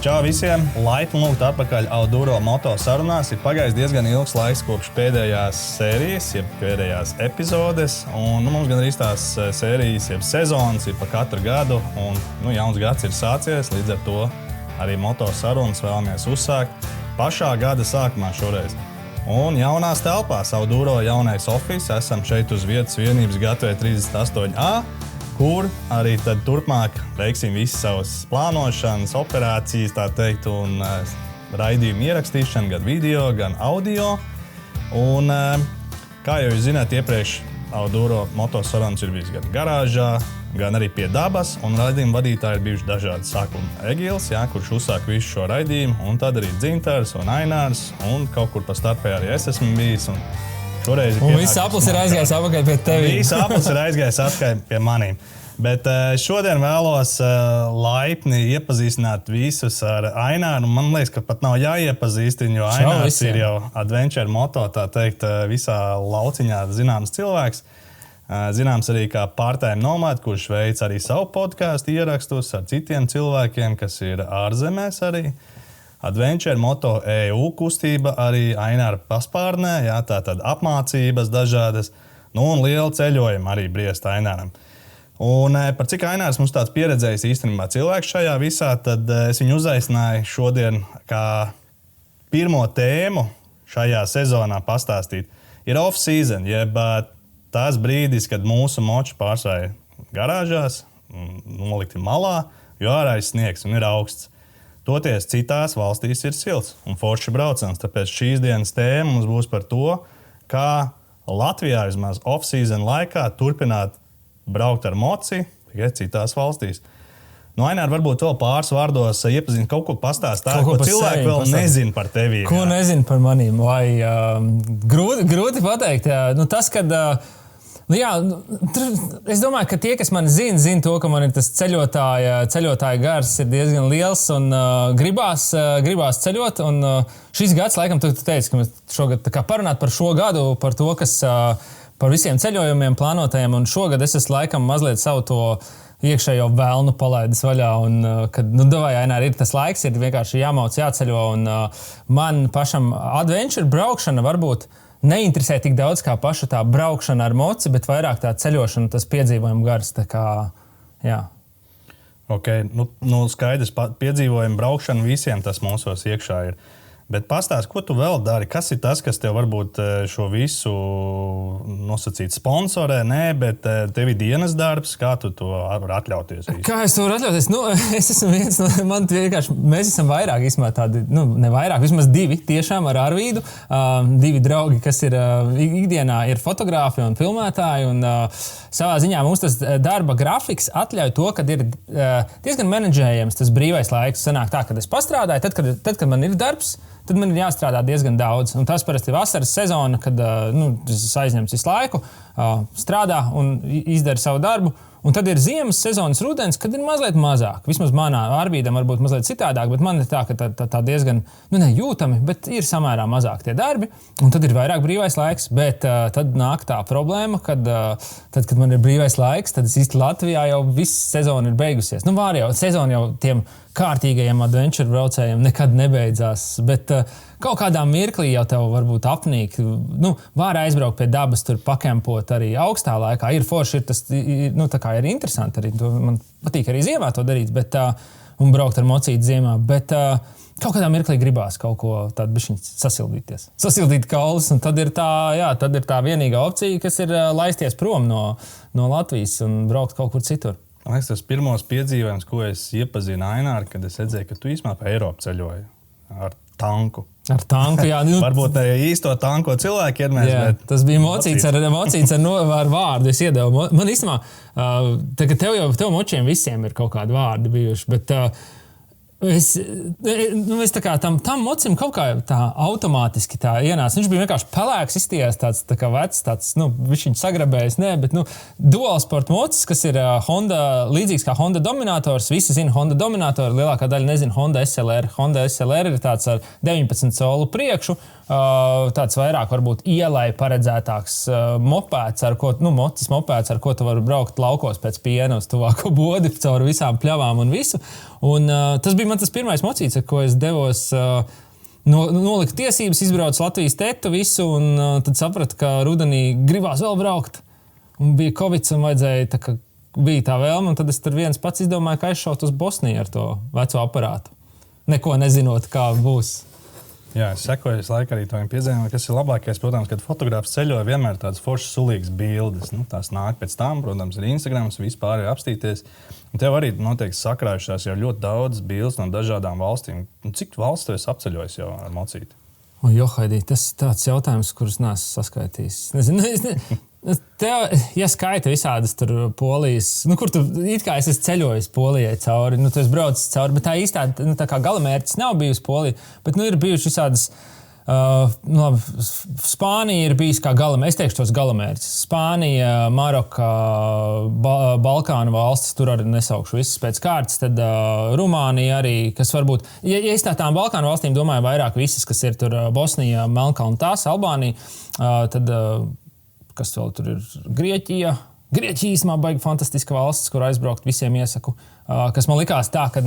Čau visiem! Laipni lūgt atpakaļ Auduro moto sarunās. Ir pagājis diezgan ilgs laiks kopš pēdējās sērijas, jeb pēdējās epizodes. Un mums gan arī tās sērijas, jeb sezonas ir pa katru gadu. Un jauns gads ir sācies, līdz ar to arī moto sarunas vēlamies uzsākt pašā gada sākumā šoreiz. Un jaunās telpās Auduro jaunais office. Esam šeit uz vietas vienības Gatve 38A. Kur arī tad turpmāk veiksim visas savas plānošanas, operācijas, tā teikt, un raidījumu ierakstīšanu, gan video, gan audio. Un, kā jau jūs zināt, iepriekš Auduro motosarunas ir bijis gan garāžā, gan arī pie dabas, un raidījumu vadītāji ir bijuši dažādi. Sākuma Egils, kurš uzsāk visu šo raidījumu, un tad arī Dzintars un Ainārs, un kaut kur pa starpē arī es esmu bijis. Un viss aplis ir aizgājis atpakaļ pie tevis. Viss aplis ir aizgājis atpakaļ pie manīm. Bet šodien vēlos laipni iepazīstināt visus ar Aināru. Man liekas, ka pat nav jāiepazīstina, jo Ainārs ir jau adventure moto, tā teikt, visā lauciņā zināms cilvēks. Zināms arī kā part-time nomad, kurš veic arī savu podcastu ierakstus ar citiem cilvēkiem, kas ir ārzemēs arī. Adventure moto EU kustība arī Aināra paspārnē, tātad apmācības dažādas, un liela ceļojuma arī briest Aināram. Un par cik Ainārs mums tāds pieredzējis īstenībā cilvēks šajā visā, tad es viņu uzaicināju šodien kā pirmo tēmu šajā sezonā pastāstīt. Ir off-season, jeb tās brīdis, kad mūsu moči pārstāja garāžās, nolikti malā, jo ārā ir sniegs un ir augsts. Toties citās valstīs ir silts un forši brauciens, tāpēc šīs dienas tēma mums būs par to, kā Latvijā vismaz off-season laikā turpināt braukt ar moci, tikai citās valstīs. Ainār, varbūt vēl pāris vārdos iepazīst, kaut ko pastāstīt, ko cilvēki vēl nezina par tevi. Ko nezina par manīm? Grūti pateikt. Tas, kad... es domāju, ka tie, kas mani zina to, ka man ir tas ceļotāja gars ir diezgan liels un gribās ceļot. Un šis gads, laikam, tu teici, ka mēs šogad parunāt par šo gadu, par to, kas par visiem ceļojumiem plānotajiem. Un šogad es esmu laikam mazliet savu to iekšējo velnu palaidis vaļā. Un, kad, davai, Ainār, ir tas laiks, ir vienkārši jāmauc, jāceļo. Un man pašam adventure braukšana varbūt neinteresē tik daudz kā paša tā braukšana ar moci, bet vairāk tā ceļošana, tas piedzīvojuma gars. Tā kā, jā. Ok, skaidrs, piedzīvojuma braukšana visiem tas mūsos iekšā ir. Bet pastāst, ko tu vēl dari? Kas ir tas, kas tev varbūt šo visu nosacīt sponsorē? Nē, bet tev ir dienas darbs. Kā tu to vari atļauties? Kā es to varu atļauties? Es esmu viens no... Mēs esam vairāk, tādi, ne vairāk, vismaz divi tiešām ar Arvīdu. Divi draugi, kas ir ikdienā ir fotogrāfi un filmētāji. Un savā ziņā mums tas darba grafiks atļauj to, kad ir diezgan menedžējams tas brīvais laiks. Sanāk tā, kad es pastrādāju, tad, kad man ir darbs, tad man ir jāstrādā diezgan daudz. Un tas parasti ir vasaras sezona, kad es aizņemts visu laiku, strādā un izdara savu darbu. Un tad ir ziemas sezonas rudens, kad ir mazliet mazāk. Vismaz manā Arvīdam varbūt mazliet citādāk, bet man ir tā, ka tā diezgan nejūtami, bet ir samērā mazāk tie darbi. Un tad ir vairāk brīvais laiks, bet tad nāk tā problēma, kad man ir brīvais laiks, tad īsti Latvijā jau viss sezona ir beigusies. Sezona jau tiem kārtīgajiem adventure braucējiem nekad nebeidzās, bet kaut kādā mirklī jau tev varbūt apnīk. Var aizbraukt pie dabas, tur pakempot arī augstā laikā. Ir forši, tā kā ir interesanti arī. Man patīk arī ziemā to darīt, un braukt ar mocīti ziemā, bet kaut kādā mirklī gribās kaut ko tādu bišķiņ sasildīties. Sasildīt kaulus, un tad ir tā vienīgā opcija, kas ir laisties prom no Latvijas un braukt kaut kur citur. Man liekas, tas pirmos piedzīvojums, ko es iepazinu Aināru, kad es redzēju, ka tu īstenībā pa Eiropu ceļoji ar tanku. Ar tanku, jā. Varbūt īsto tanko cilvēku iermēs, bet... Tas bija mocīts ar vārdu. Es iedevu. Man īstenībā, tev močiem visiem ir kaut kādi vārdi bijuši, bet... Es tā kā tam mocim kaut kā tā automātiski tā ienāca. Viņš bija vienkārši pelēks, izstījās tāds tā kā vecs, viņš viņu sagrabējis, bet dual sport mocis, kas ir Honda, līdzīgs kā Honda Dominators. Visi zina Honda Dominatoru, lielākā daļa nezina Honda SLR. Honda SLR ir tāds ar 19 colu priekšu, tāds vairāk varbūt ielai paredzētāks mopēds, mocis mopēds, ar ko tu vari braukt laukos pēc piena uz tuvāko bodi caur visām pļavām un visu. Un tas bija man tas pirmais mocīts, ar ko es devos nolikt tiesības, izbraucu Latvijas tetu visu, un tad sapratu, ka rudenī gribās vēl braukt. Un bija Covid, un vajadzēja, bija tā vēlme, un tad es tur viens pats izdomāju, ka aizšaut uz Bosniju ar to veco aparātu. Neko nezinot, kā būs. Jā, es sekoju visu laiku arī tādiem piezīmēm, kas ir labākais, protams, kad fotogrāfs ceļoja vienmēr tādas foršas, sulīgas bildes. Tās nāk pēc tam, protams, ir Instagrams, vispār ir apstīties. Un tev arī noteikti sakrājušās jau ļoti daudz bildes no dažādām valstīm. Cik valsts tu esi apceļojis jau ar mocīti? Johaidī, tas ir tāds jautājums, kurus neesmu saskaitījis. Nezinu. Tev, ja skaita visādas tur Polijas, kur tu it kā es esmu ceļojis Polijai cauri, tu esi braucis cauri, bet tā īstā, tā kā galamērķis nav bijusi Polija, bet ir bijuši visādas, Spānija ir bijis kā galamērķis, es teikšu tos galamērķis. Spānija, Maroka, Balkānu valstis, tur arī nesaukšu visas pēc kārtas, tad Rumānija arī, kas varbūt, ja es tām Balkānu valstīm domāju vairāk visas, kas ir tur Bosnija, Melnkalne, tās, Albānija, tad kas vēl tur ir Grieķija. Grieķija īsumā baigi fantastiska valsts, kur aizbraukt visiem iesaku. Kas man likās tā, ka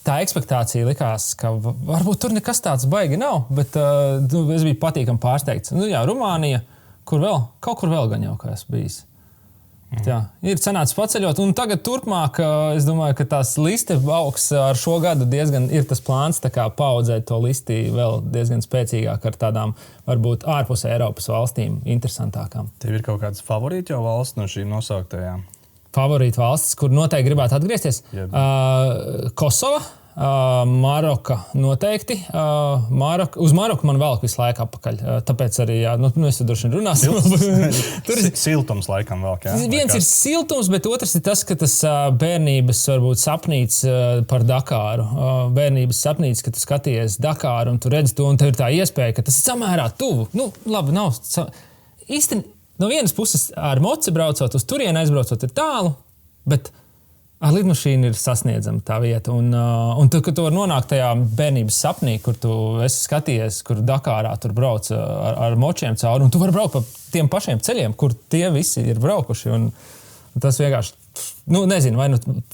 tā ekspektācija likās, ka varbūt tur nekas tāds baigi nav, bet es biju patīkami pārsteigts. Jā, Rumānija, kur vēl? Kaut kur vēl gan jau, kā esmu bijis. Jā, ir sanācis paceļot, un tagad turpmāk, es domāju, ka tās liste augs ar šo gadu diezgan ir tas plāns, tā kā paaudzēt to listi vēl diezgan spēcīgāk ar tādām, varbūt ārpus Eiropas valstīm interesantākām. Tev ir kaut kāds favorīti jau valsts no šīm nosauktajām? Favorīti valstis, kur noteikti gribētu atgriezties? Kosova. Maroka noteikti. Uz Maroku man velk visu laiku apakaļ. Tāpēc arī, es droši vien runāsim. Siltums laikam velk, jā? Viens ir siltums, bet otrs ir tas, ka tas bērnības varbūt sapnīts par Dakāru. Bērnības sapnīts, ka tu skaties Dakāru un tu redzi to, un tev ir tā iespēja, ka tas ir samērā tuvu. Labi, nav. Īsti, no vienas puses ar moci braucot, uz turieni aizbraucot ir tālu, bet ar lidmašīnu ir sasniedzama tā vieta. Un tu, kad tu vari nonākt tajā bērnības sapnī, kur tu esi skatījies, kur Dakārā tur brauc ar močiem cauri, un tu vari braukt pa tiem pašiem ceļiem, kur tie visi ir braukuši. Un tas vienkārši, nezinu, vai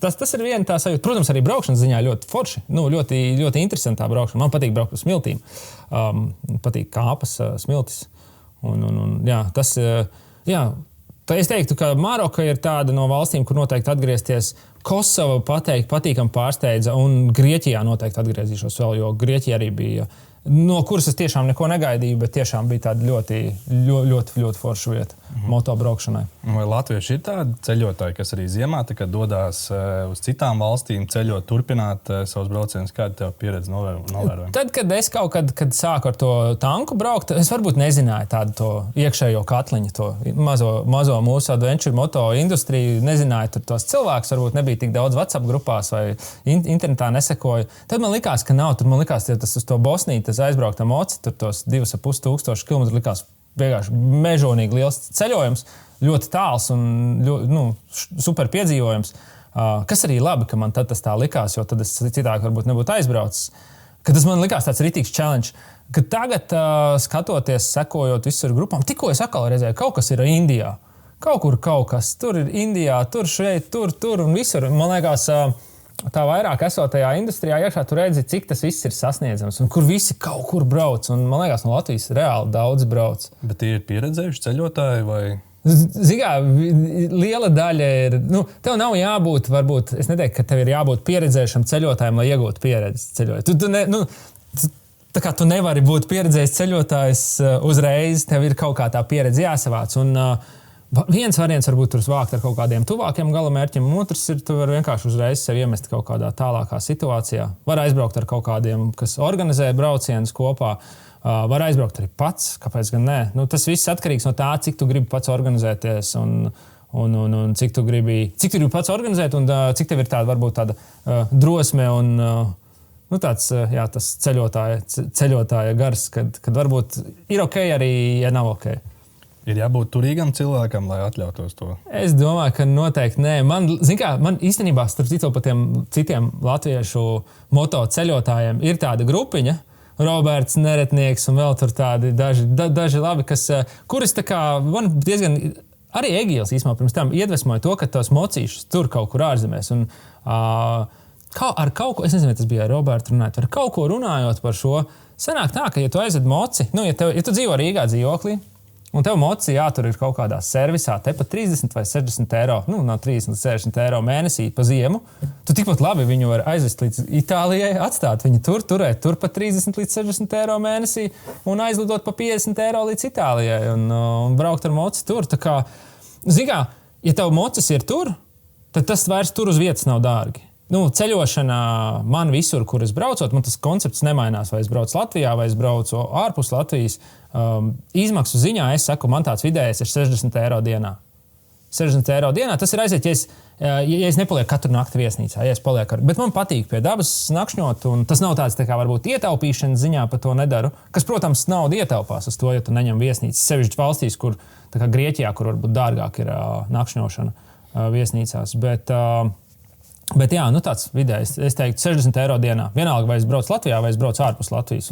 tas ir viena tā sajūta. Protams, arī braukšanas ziņā ļoti forši, ļoti, ļoti interesantā braukšana. Man patīk braukt uz smiltīm, patīk kāpas, smiltis. Es teiktu, ka Maroka ir tāda no valstīm, kur noteikti atgriezties. Kosova patīkami pārsteidza, un Grieķijā noteikti atgriezīšos vēl, jo Grieķija arī bija, no kuras es tiešām neko negaidīju, bet tiešām bija tāda ļoti, ļoti, ļoti forša vieta motobraukšanai. Vai latvieši ir tādi ceļotāji, kas arī ziemā dodās uz citām valstīm ceļot, turpināt savus braucienus? Kāda tev pieredze novērojama? Tad, kad es kad sāku ar to tanku braukt, es varbūt nezināju tādu to iekšējo katliņu, to mazo mūsu adventure moto industriju, nezināju tur tos cilvēkus, varbūt nebija tik daudz WhatsApp grupās vai internetā nesekoju. Tad man likās, ka nav. Tur man likās, ja tas uz to Bosniju, tas aizbraukt ar moci, tur tos 2,5 kilometru likās vienkārši mežonīgi liels ceļojums, ļoti tāls un super piedzīvojums. Kas arī labi, ka man tad tas tā likās, jo tad es citāk varbūt nebūtu aizbraucis. Kad tas man likās tāds ritīgs challenge. Kad tagad, skatoties, sekojot visur grupām, tikko es atkal redzēju, kaut kas ir Indijā. Kaut kur kaut kas. Tur ir Indijā, tur šeit, tur un visur. Man liekas, tā vairāk esot tajā industrijā iekšā, tu redzi, cik tas viss ir sasniedzams un kur visi kaut kur brauc. Un man liekas, no Latvijas reāli daudz brauc. Bet tie ir pieredzējuši ceļotāji vai? Zigā, liela daļa ir, tev nav jābūt, varbūt, es neteiktu, ka tev ir jābūt pieredzējušam ceļotājiem, lai iegūtu pieredzi ceļojot. Tā kā tu nevari būt pieredzējis ceļotājs uzreiz, tev ir kaut kā tā pieredze jāsavāc. Un viens variants varbūt tur vākt ar kaut kādiem tuvākiem galamērķiem, un otrs ir, tu vari vienkārši uzreiz sevi iemest kaut kādā tālākā situācijā. Var aizbraukt ar kaut kādiem, kas organizē braucienus kopā, var aizbraukt arī pats, kāpēc gan nē. Tas viss atkarīgs no tā, cik tu gribi pats organizēties un cik tu gribi pats organizēt un cik tev ir tāda, varbūt tāda drosme un tāds, tas ceļotāja gars, kad varbūt ir ok arī, ja nav ok. Ir jābūt turīgam cilvēkam, lai atļautos to? Es domāju, ka noteikti nē. Man īstenībā, starp citu, pa tiem citiem latviešu moto ceļotājiem ir tāda grupiņa, Roberts Neretnieks un vēl tur tādi daži labi, kuris tā kā man diezgan, arī Egīls īsumā pirms tam iedvesmoja to, ka tos mocīšus tur kaut kur ārzemēs. Un ar kaut ko, es nezinu, vai tas bija ar Robertu runājot, ar kaut ko runājot par šo, sanāk tā, ka, ja tu aizved moci, ja tu dzīvo Rīgā dzīvoklī, un tev moci jātur ir kaut kādā servisā, te pat 30 vai 60 eiro, no 30 līdz 60 eiro mēnesī pa ziemu, tu tikpat labi viņu var aizvest līdz Itālijai, atstāt viņu turēt tur pa 30 līdz 60 eiro mēnesī un aizlidot pa 50 eiro līdz Itālijai un braukt ar moci tur. Tā kā, zigā, ja tev mocis ir tur, tad tas vairs tur uz vietas nav dārgi. Ceļošanā man visur, kur es braucot, man tas koncepts nemainās, vai es braucu Latvijā, vai es braucu ārpus Latvijas. Izmaksu ziņā es saku, man tāds vidējais ir 60 eiro dienā. 60 eiro dienā tas ir aiziet, ja es nepalieku katru nakti viesnīcā, ja es palieku bet man patīk pie dabas nakšņot, un tas nav tāds tā kā varbūt ietaupīšanas ziņā par to nedaru, kas, protams, naudu ietaupās uz to, ja tu neņem viesnīcas. Sevišķi valstīs, kur, tā kā Grieķijā, kur varbūt dārgāk ir nakšņošana viesnīcās, Bet jā, tāds vidējs, es teiktu, 60 eiro dienā. Vienalga, vai es braucu Latvijā, vai es braucu ārpus Latvijas.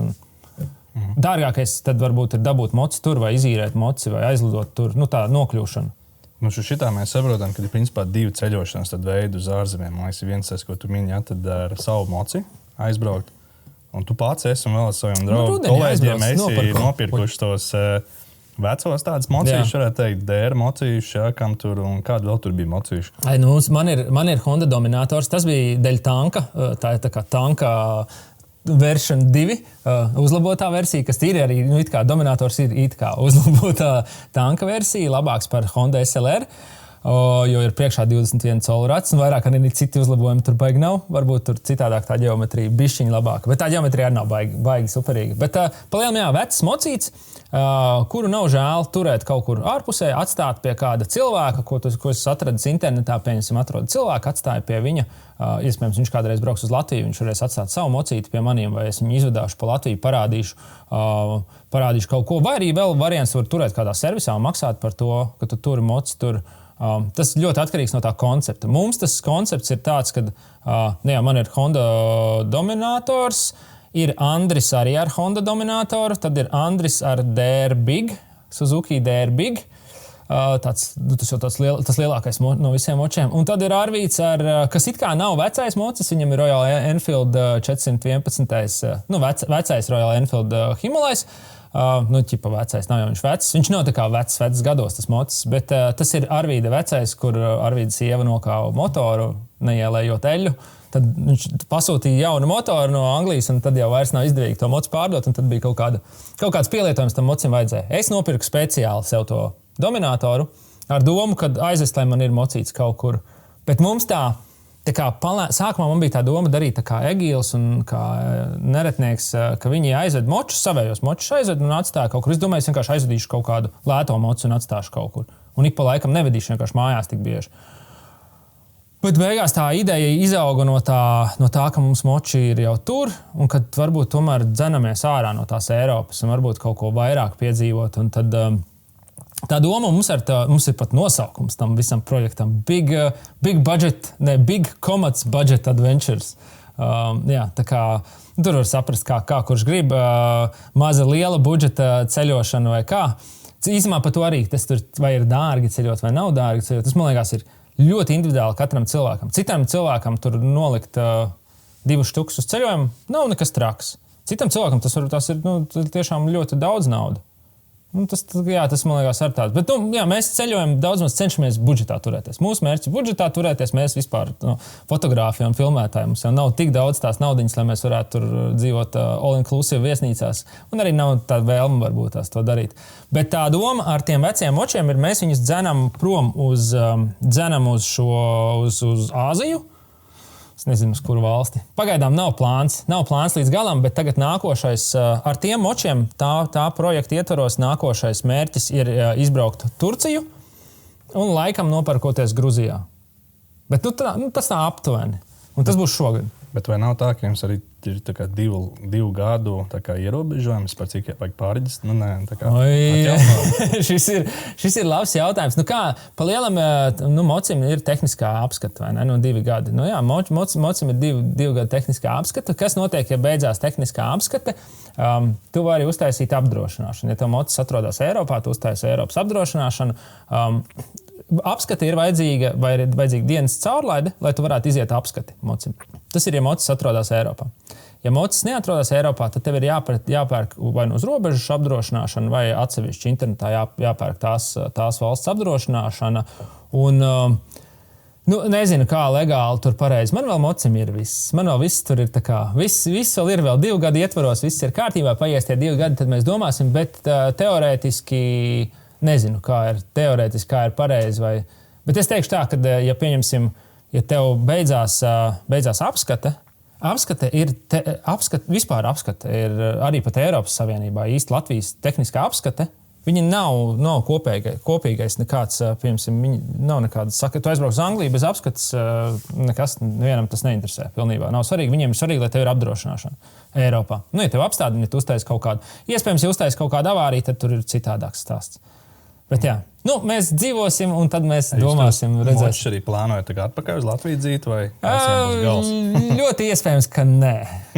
Dārgākais tad varbūt ir dabūt moci tur, vai izīrēt moci, vai aizlidot tur, tā nokļūšana. Šitā mēs saprotam, ka ir principā 2 ceļošanas veidi uz ārzemēm. Man liekas, viens tas, ko tu mini, tad ar savu moci aizbraukt. Un tu pats esi un vēl ar saviem kolēģiem esi nopirkuši tos vecos tādas mocīšas, varētu teikt, DR mocīšas, kam tur un kāda vēl tur bija mocīša. Man ir Honda Dominators, tas bija dēļ tanka, tā ir tā kā tanka version 2, uzlabotā versija, kas ir arī, it kā Dominators ir it kā uzlabotā tanka versija, labāks par Honda SLR, jo ir priekšā 21 colu rats un vairāk arī citi uzlabojumi tur baigi nav. Varbūt tur citādāk tā ģeometrija bišķiņa labāka, bet tā ģeometrija arī nav baigi superīga. Bet palielam vecs mocīts, kuru nav žēl turēt kaut kur ārpusē, atstāt pie kāda cilvēka, ko es atradis internetā, pieņemsim, atrodu cilvēku, atstāju pie viņa. Iespējams, viņš kādreiz brauks uz Latviju, viņš varēs atstāt savu mocīti pie maniem, vai es viņu izvedāšu pa Latviju, parādīšu kaut ko. Vai arī vēl variants var turēt kādā servisā un maksāt par to, ka tu turi moci tur. Tas ļoti atkarīgs no tā koncepta. Mums tas koncepts ir tāds, ka man ir Honda Dominators, ir Andris arī ar Honda Dominatoru, tad ir Andris ar DR Big, Suzuki DR Big. Tas jau tas lielākais no visiem močiem. Un tad ir Arvīts, kas it kā nav vecais mocis, viņam ir Royal Enfield 411. Vecais Royal Enfield Himalais. Ķipa vecais, nav jau viņš vecs. Viņš nav tā kā vecs gados tas mocis, bet tas ir Arvīda vecais, kur Arvīda sieva nokāva motoru, neielējot eļļu. Tad viņš pasūtīja jaunu motoru no Anglijas, un tad jau vairs nav izdevīgi to moci pārdot, un tad bija kaut kāds pielietojums tam mocim vajadzēja. Es nopirku speciāli sev to Dominatoru ar domu, kad aizvest, lai man ir mocīts kaut kur. Bet mums tā kā sākumā man bija tā doma darīt tā kā Egīls un kā neretnieks, ka viņi aizved močus, savējos močus aizved un atstāja kaut kur. Es domāju, es vienkārši aizvedīšu kaut kādu lēto mocu un atstāšu kaut kur. Un ik pa laikam nevedīšu vienkārši mājās tik bieži. Bet beigās tā ideja izauga no tā, ka mums moči ir jau tur, un kad varbūt tomēr dzenamies ārā no tās Eiropas un varbūt kaut ko vairāk piedzīvot. Un tad tā doma mums ir pat nosaukums tam visam projektam. Big Comets Budget Adventures. Tā kā tur var saprast, kā kurš grib maza liela budžeta ceļošanu vai kā. Īsumā par to arī tas tur vai ir dārgi ceļot vai nav dārgi ceļot. Tas, man liekas, ir ļoti individuāli katram cilvēkam. Citam cilvēkam tur nolikt 2 štukus uz ceļojumu nav nekas traks. Citam cilvēkam tas ir tiešām ļoti daudz naudas. Tas, man liekas, ar tāds. Bet mēs ceļojam, daudz mēs cenšamies budžetā turēties. Mūsu mērķis ir budžetā turēties. Mēs vispār fotogrāfi un filmētāji. Mums jau nav tik daudz tās naudiņas, lai mēs varētu tur dzīvot all-inclusive viesnīcās. Un arī nav tā vēlme varbūt tās to darīt. Bet tā doma ar tiem veciem močiem ir, mēs viņus dzenam prom uz Āziju. Es nezinu, uz kuru valsti. Pagaidām nav plāns līdz galam, bet tagad nākošais ar tiem močiem, tā projekta ietvaros nākošais mērķis ir izbraukt Turciju un laikam nopērkoties Gruzijā. Bet tas tā aptuveni. Un tas būs šogad. Bet vai nav tā, ka jums arī ir tā kā divu gadu tā kā ierobežojums, par cik vajag pārģist? Šis ir labs jautājums. Pa lielam mocim ir tehniskā apskata, vai ne? 2 gadi. Mocim ir 2 gadu tehniskā apskata. Kas notiek, ja beidzās tehniskā apskate? Tu vari uztaisīt apdrošināšanu. Ja tev mocis atrodas Eiropā, tu uztaisi Eiropas apdrošināšanu. apskate ir vajadzīga vai ir vajadzīga dienas caurlaide, lai tu varētu iziet apskati mocim. Tas ir, ja mocis atrodas Eiropā. Ja mocis neatrodas Eiropā, tad tev ir jāpērk vai uz robežas apdrošināšana, vai atsevišķi internetā jāpērk tās valsts apdrošināšana. Un, nezinu, kā legāli tur pareizi. Man vēl mocim ir viss. Man vēl viss tur ir tā kā, viss vēl ir vēl 2 gadu ietvaros, viss ir kārtībā, paies tie 2 gadi, tad mēs domāsim, bet teorētiski nezinu, kā ir pareizi. Bet es teikšu tā, ka, ja pieņemsim, ja tev beidzās apskate ir, vispār apskate ir arī pat Eiropas Savienībā, īsti Latvijas tehniskā apskate, viņi nav kopīgais nekāds, piemēram, viņi nav nekādas, saka, tu aizbrauc uz Angliju bez apskates, nekas, nevienam tas neinteresē pilnībā. Nav svarīgi, viņiem ir svarīgi, lai tev ir apdrošināšana Eiropā. Ja tev apstādina, ja tu uztaisi kaut kādu, iespējams, ja uztaisi kaut kādu avāriju, tad tur ir citādāks stāsts. Bet jā, mēs dzīvosim, un tad mēs domāsim, redzēsim. Močs arī plānoja tagad atpakaļ uz Latviju dzīt, vai būs gals? Ļoti iespējams, ka nē.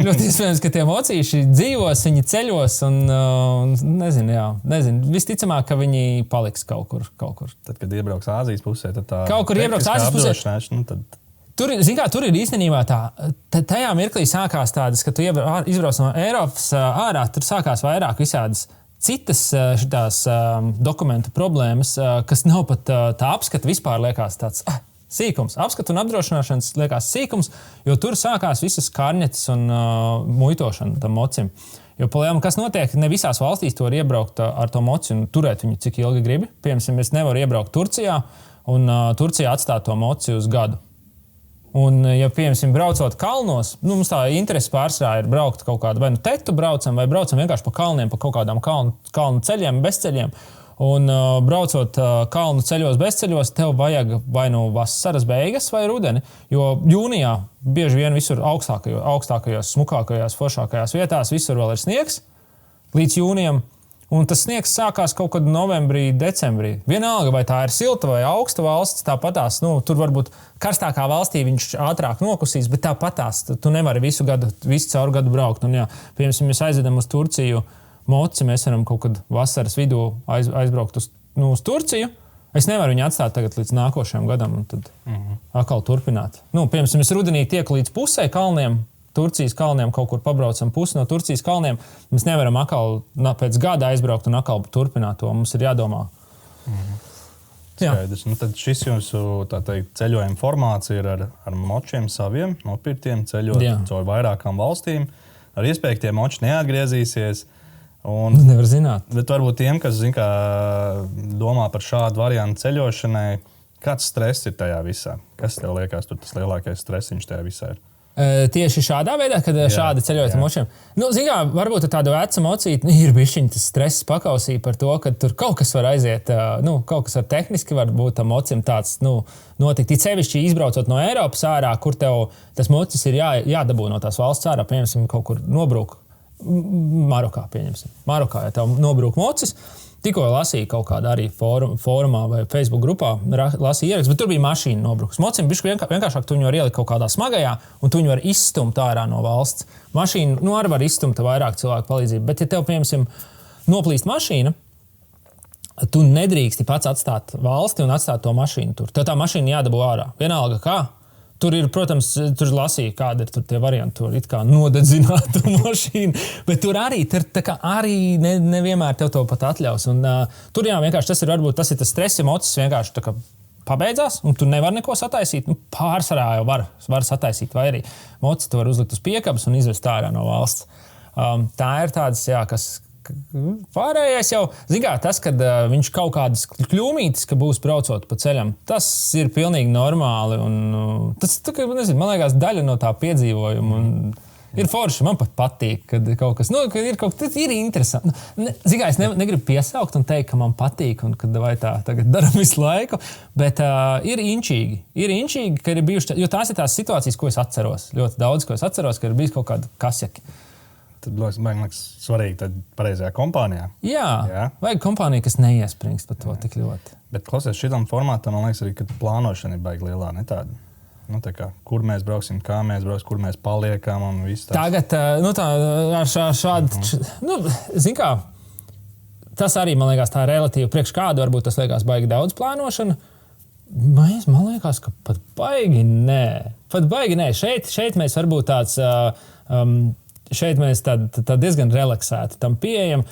Ļoti iespējams, ka tie mocīši dzīvos, viņi ceļos, un nezinu. Visticamāk, ka viņi paliks kaut kur. Tad, kad iebrauks Āzijas pusē, tad tā... Kaut kur iebrauks Āzijas pusē. Tad... Tur ir īstenībā tajā mirklī sākās tādas, ka tu izbrauc no Eiropas ārā, tur sākās vairāk visādas citas šitās dokumentu problēmas, kas nav pat tā apskata vispār liekas tāds sīkums. Apskata un apdrošināšanas liekas sīkums, jo tur sākās visas karņetes un muitošana tam mocim. Jo, kas notiek, ne visās valstīs to var iebraukt ar to moci un turēt viņu, cik ilgi gribi. Piemēram, es nevaru iebraukt Turcijā un Turcijā atstāt to moci uz gadu. Un, ja, piemēram, braucot kalnos, mums tā interese pārsvarā ir braukt kaut kādu, vai tetu braucam, vai braucam vienkārši pa kalniem, pa kaut kādām kalnu ceļiem, bezceļiem. Un braucot kalnu ceļos, bezceļos, tev vajag vai vasaras beigas vai rudeni, jo jūnijā bieži vien visur augstākajos, smukākajās, foršākajās vietās visur vēl ir sniegs līdz jūnijam. Un tas sniegs sākās kaut kad novembrī, decembrī. Vienalga, vai tā ir silta vai augsta valsts, tāpatās, tur varbūt karstākā valstī viņš ātrāk nokusīs, bet tāpatās tu nevari visu caur gadu braukt. Un, jā, piemēram, mēs aizvedam uz Turciju moci, mēs varam kaut kad vasaras vidū aizbraukt uz Turciju. Es nevaru viņu atstāt tagad līdz nākošajam gadam un tad atkal turpināt. Piemēram, es rudenī tieku līdz pusē kalniem, Turcijas kalniem, kaut kur pabraucam pusi no Turcijas kalniem. Mēs nevaram atkal pēc gada aizbraukt un atkal turpināt to. Mums ir jādomā. Skaidrs. Tad šis jūsu, tā teikt, ceļojuma formāts ir ar močiem saviem, nopirktiem, ceļot caur vairākām valstīm. Ar iespēju, tie moči neatgriezīsies. Nevar zināt. Bet varbūt tiem, kas domā par šādu variantu ceļošanai, kāds stress ir tajā visā? Kas tev liekas, tur tas lielākais stresiņš tajā visā ir? Tieši šādā veidā, kad šādi ceļojot ar močiem. Varbūt tāda veca mocīta ir bišķiņ tas stress pakausī par to, ka tur kaut kas var aiziet, kaut kas var tehniski var būt tam mocim tāds, notikt. It sevišķi izbraucot no Eiropas ārā, kur tev tas mocis ir jādabū no tās valsts ārā, piemēram, kaut kur nobrūk Marokā, pieņemsim. Marokā, ja tev nobrūk mocis, tikko lasīju kaut kādā arī fórumā vai Facebook grupā, lasīju ierakstu, bet tur bija mašīna nobrukus. Mocim bišķi vienkāršāk tu viņu var ielikt kaut kādā smagajā, un tu viņu var izstumt ārā no valsts. Mašīna, arī var izstumt vairāk cilvēku palīdzību, bet ja tev, piemēram, noplīst mašīna, tu nedrīksti pats atstāt valsti un atstāt to mašīnu tur. Tev tā mašīna jādabū ārā. Vienalga kā. Tur ir, protams, tur lasīja, kāda ir tur tie varianti, tur it kā nodedzinātu mašīnu, bet tur arī nevienmēr tev to pat atļaus. Un tur vienkārši tas ir tas stress, ja mocis vienkārši pabeidzās, un tu nevar neko sataisīt. Pārsvarā jau var sataisīt, vai arī mocis tu var uzlikt uz piekabas un izvest ārā no valsts. Tā ir tādas, kas pārējais jau, tas, kad viņš kaut kādas kļūmītes, ka būs braucot pa ceļam, tas ir pilnīgi normāli. Un, tas, man liekas, daļa no tā piedzīvojuma. Ir forši, man pat patīk, kad kaut kas, kad ir interesanti. Es negribu piesaukt un teikt, ka man patīk, un kad vai tā tagad daram visu laiku, bet ir inčīgi. Ir inčīgi, ka ir bijuši, jo tās ir tās situācijas, ko es atceros. Ļoti daudz, ko es atceros, ka ir bijis kaut kāda kasjaki. Tad liekas svarīgi tad pareizajā kompānijā. Jā, vajag kompāniju, kas neiespringst par to tik ļoti. Bet klausies, šitam formātam, man liekas arī, ka plānošana ir baigi lielā, ne tāda. Kur mēs brauksim, kā mēs brauksim, kur mēs paliekam un viss tāds. Tagad, ar šādu, zin kā, tas arī, man liekas, tā relatīvi priekš kādu, varbūt tas liekas baigi daudz plānošana. Man liekas, ka pat baigi nē. Šeit mēs varbūt tāds... Šeit mēs tā diezgan relaksēti tam pieejam.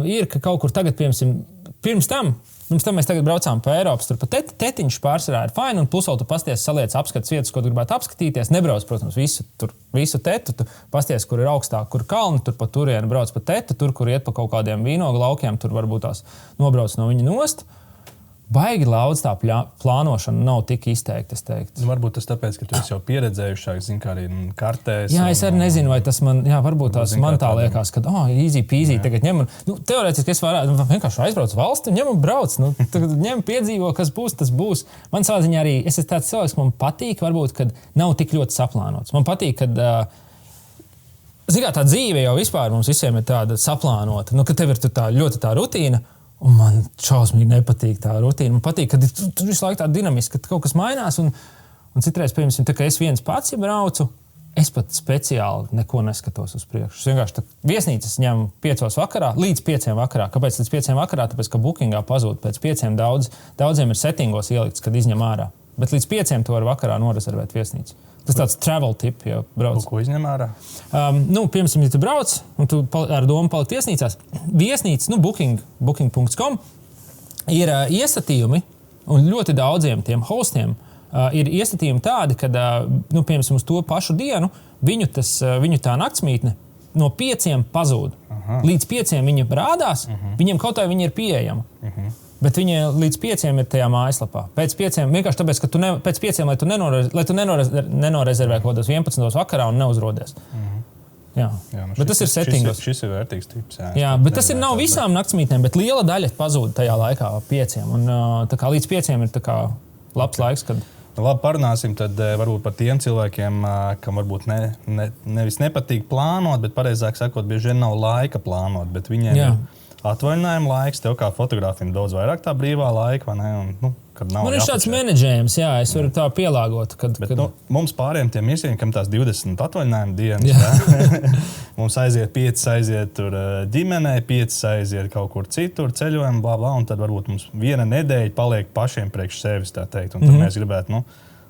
Ir, ka kaut kur tagad, pirms tam mēs tagad braucām pa Eiropas, tur pa tetiņš pārsvarā ir fine, un plus vēl tu pasties saliec apskats vietas, ko tu gribētu apskatīties. Nebrauc, protams, visu tetu, tu pasties, kur ir augstāk, kur kalni, tur pa turienu brauc pa tetu, tur, kur iet pa kaut kādiem vīnogu laukiem, tur varbūt tās nobrauc no viņa nost. Baigi daudz tā plānošana nav tik izteikta, es teiktu. Varbūt tas tāpēc, ka tu esi jau pieredzējušāk, zini, kā arī kartēs. Jā, es arī nezinu, vai tas man, varbūt tās man tā liekas, ka, easy peasy, tagad ņem un, teorētiski es varētu vienkārši aizbrauc valsti un ņem un brauc, tagad ņem piedzīvo, kas būs, tas būs. Man savā ziņā arī, es esmu tāds cilvēks, man patīk, varbūt, kad nav tik ļoti saplānots. Man patīk, kad, zini, tā dzīve jau vispār mums visiem ir tāda saplānota, ka tev ir ļoti tā rutīna. Un man šausmīgi nepatīk tā rutīna. Man patīk, ka tur visu laiku tā dinamiski, ka kaut kas mainās. Un citreiz, piemēram, tā kā es viens pats braucu, es pat speciāli neko neskatos uz priekšu. Es vienkārši viesnīcas ņemu 5 vakarā, līdz 5 vakarā. Kāpēc līdz 5 vakarā? Tāpēc, ka bookingā pazūd. Pēc 5 daudziem ir settingos ielikts, kad izņem ārā. Bet līdz 5 tu vari vakarā norezervēt viesnīcu. Tas tāds travel tip, ja brauc. Ko izņem ārā? Piemēram, ja tu brauc un tu ar domu palikt viesnīcās, viesnīcas, booking.com ir iestatījumi, un ļoti daudziem tiem hostiem ir iestatījumi tādi, kad, piemēram, uz to pašu dienu viņu tā naktsmītne no 5 pazūd. Līdz 5 viņa rādās, viņiem kaut kā viņa ir pieejama. Bet viņi līdz 5 ir tajā mājaslapā. Pēc 5, vienkārši tāpēc, ka pēc 5, lai tu nenorezervē kaut kādos 11 vakarā un neuzrodies. Jā. Bet tas ir settingos. Šis ir vērtīgs tips. Jā, bet tas ir nav visām naktsmītnēm, bet liela daļa pazūd tajā laikā 5. Un tā kā līdz 5 ir tā kā labs laiks, kad... Labi, parunāsim tad varbūt par tiem cilvēkiem, kam varbūt nevis nepatīk plānot, bet pareizāk sakot, bieži vien nav laika plānot, bet viņiem ir atvaļinājuma laiks, tev kā fotogrāfim daudz vairāk tā brīvā laika, vai ne? Un, kad nav man ir šāds menedžējums, jā, es varu tā pielāgot. Bet mums pāriem tiem īsiem, kam tās 20 atvaļinājuma dienas, mums aiziet 5, aiziet tur ģimenē, 5 aiziet kaut kur citur, ceļojumi, blā, blā, un tad varbūt mums viena nedēļa paliek pašiem priekš sevis, tā teikt, un tad mēs gribētu,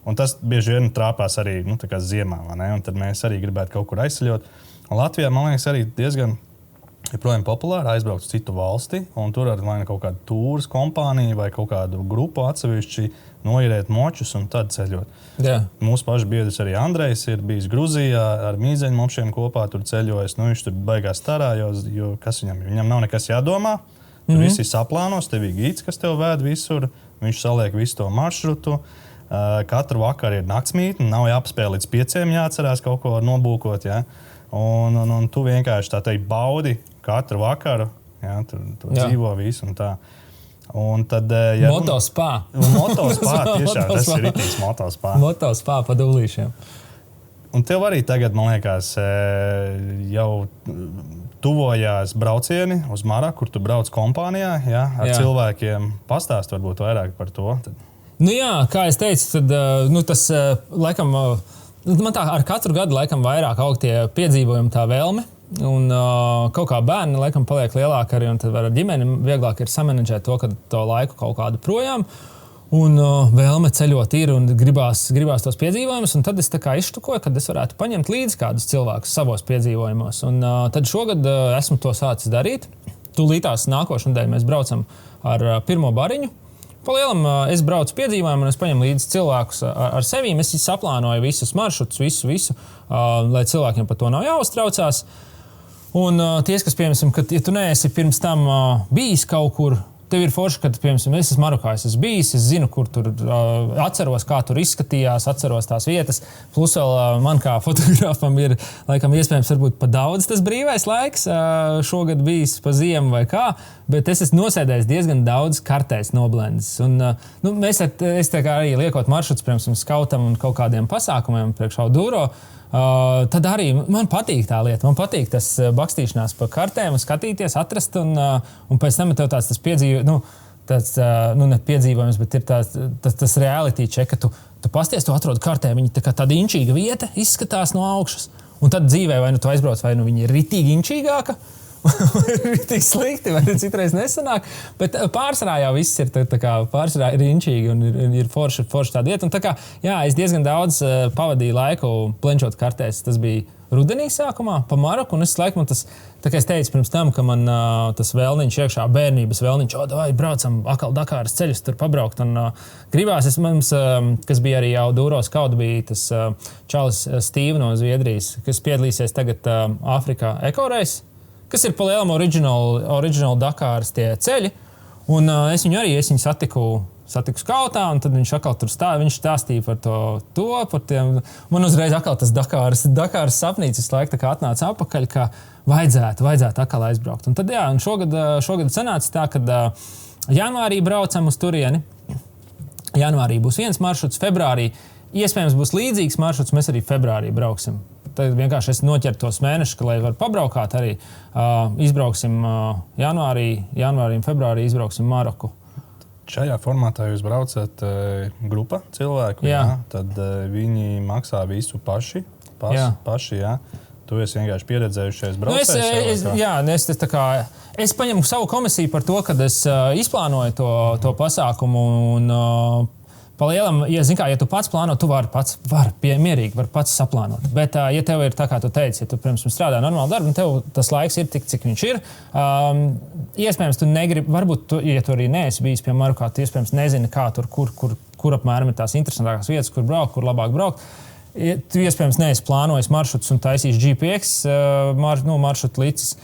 un tas bieži vien trāpās arī, tā kā ziemā, vai ne? Un tad mēs arī gribētu kaut kur aizceļot. Un Latvijā, man liekas, arī diezgan joprojām populāri aizbraukt uz citu valsti, un tur ar kaut kādu tūras kompāniju vai kaut kādu grupu atsevišķi noierēt močus un tad ceļot. Jā. Mūsu paši biedrs arī Andrejs ir bijis Gruzijā ar mīzeņu mopšiem kopā tur ceļojis. Viņš tur baigās starā, jo kas viņam nav nekas jādomā. Tur viss ir saplānos, tev ir gīds, kas tev vēd visur. Viņš saliek visu to maršrutu. Katru vakaru ir naktsmītne, nav jāpaspēj līdz 5 jāatcerās kaut ko nobūkot. Ja? Un tu vienkārši tā teikt baudi katru vakaru, ja, tur dzīvo visu un tā. Un tad, Motospā. Motospā, tiešām, tas ir ritīgs motospā. Motospā pa dūlīšiem. Un tev arī tagad, man liekas, jau tuvojās braucieni uz Maraku, kur tu brauc kompānijā, ja, ar cilvēkiem. Pastāst varbūt vairāk par to. Jā, kā es teicu, tad tas laikam, man tā ar katru gadu laikam vairāk aug tie piedzīvojumi, tā vēlme. Un kaut kā bērni laikam paliek lielāki arī, un tad ar ģimeni vieglāk ir samanedžēt to laiku kaut kādu projām. Un vēlme ceļot ir un gribās tos piedzīvojumus. Un tad es tā kā izštukoju, kad es varētu paņemt līdzi kādus cilvēkus savos piedzīvojumos. Un tad šogad esmu to sācis darīt. Tūlītās nākošu nedēļu mēs braucam ar pirmo bariņu. Palielam es braucu piedzīvojumu un es paņemu līdzi cilvēkus ar sevīm. Es saplānoju visus maršrutus, visu, lai cilvēkiem par to nav jāuztraucās. Un tie, kas, piemēram, kad ja tu neesi pirms tam bijis kaut kur, tev ir forši, kad, piemēram, es esmu Marokā, es esmu bijis, es zinu, kur tur atceros, kā tur izskatījās, atceros tās vietas. Plus vēl man kā fotogrāfam ir, laikam, iespējams, varbūt pa daudz tas brīvais laiks, šogad bijis pa ziemu vai kā, bet es esmu nosēdējis diezgan daudz kartēs noblendis. Un, es tā kā arī liekot maršruts, piemēram, skautam un kaut kādiem pasākumiem priekš Auduro, tad arī man patīk tā lieta. Man patīk tas bakstīšanās pa kartēm, skatīties, atrast, un pēc tam tev tāds ne piedzīvojums, bet ir tas reality check, ka tu pasties, tu atrodi kartē, viņi tāda inčīga vieta izskatās no augšas, un tad dzīvē vai nu tu aizbrauc, vai nu viņa ir ritīgi inčīgāka, ir tik slikti, vai citreiz nesanāk. Bet pārsvarā jau viss ir tā kā pārsvarā ir inčīgi un ir forši tā dieta. Un tā kā, jā, es diezgan daudz pavadīju laiku plenčot kartēs. Tas bija rudenī sākumā pa Maroku, un es laikam tas, tā kā es teicu pirms tam, ka man tas vēlniņš iekšā, bērnības vēlniņš, vai braucam akal Dakāras ceļus tur pabraukt, un gribās, mums, kas bija arī jau Dūros Kauda, bija tas čalis Steve no Zviedrijas, kas piedalīsies tagad Āfrikā ekoreis, kas ir pa lielam original Dakāras tie ceļi, un es viņu satiku skautā, un tad viņš atkal tur viņš stāstīja par to, par tiem. Man uzreiz atkal tas Dakāras sapnīts visu laiku atnāca apakaļ, ka vajadzētu atkal aizbraukt. Un tad, jā, un šogad sanāca tā, kad janvārī braucam uz turieni. Janvārī būs viens maršruts, februārī iespējams būs līdzīgs maršruts, mēs arī februārī brauksim. Tad vienkārši es noķeru tos mēnešus, lai var pabraukāt arī. Izbrauksim janvārī un februārī izbrauksim Maroku. Šajā formātā jūs braucat grupa cilvēku, jā. Tad viņi maksā visu paši, jā. Tu esi vienkārši pieredzējušies braucējs. Es paņemu savu komisiju par to, kad es izplānoju to pasākumu un palielam, ja tu pats plāno, tu vari mierīgi pats saplānot. Bet, ja tev ir tā, kā tu teici, ja tu pirms strādā normālu darbu, un tev tas laiks ir tik, cik viņš ir, iespējams, tu negribi, varbūt, ja tu arī neesi bijis pie Marokā, tu iespējams nezini, kā tur, kur apmēram ir tās interesantākās vietas, kur braukt, kur labāk braukt. Tu iespējams neesi plānojis maršrutus un taisījis GPX maršrutu līdzis.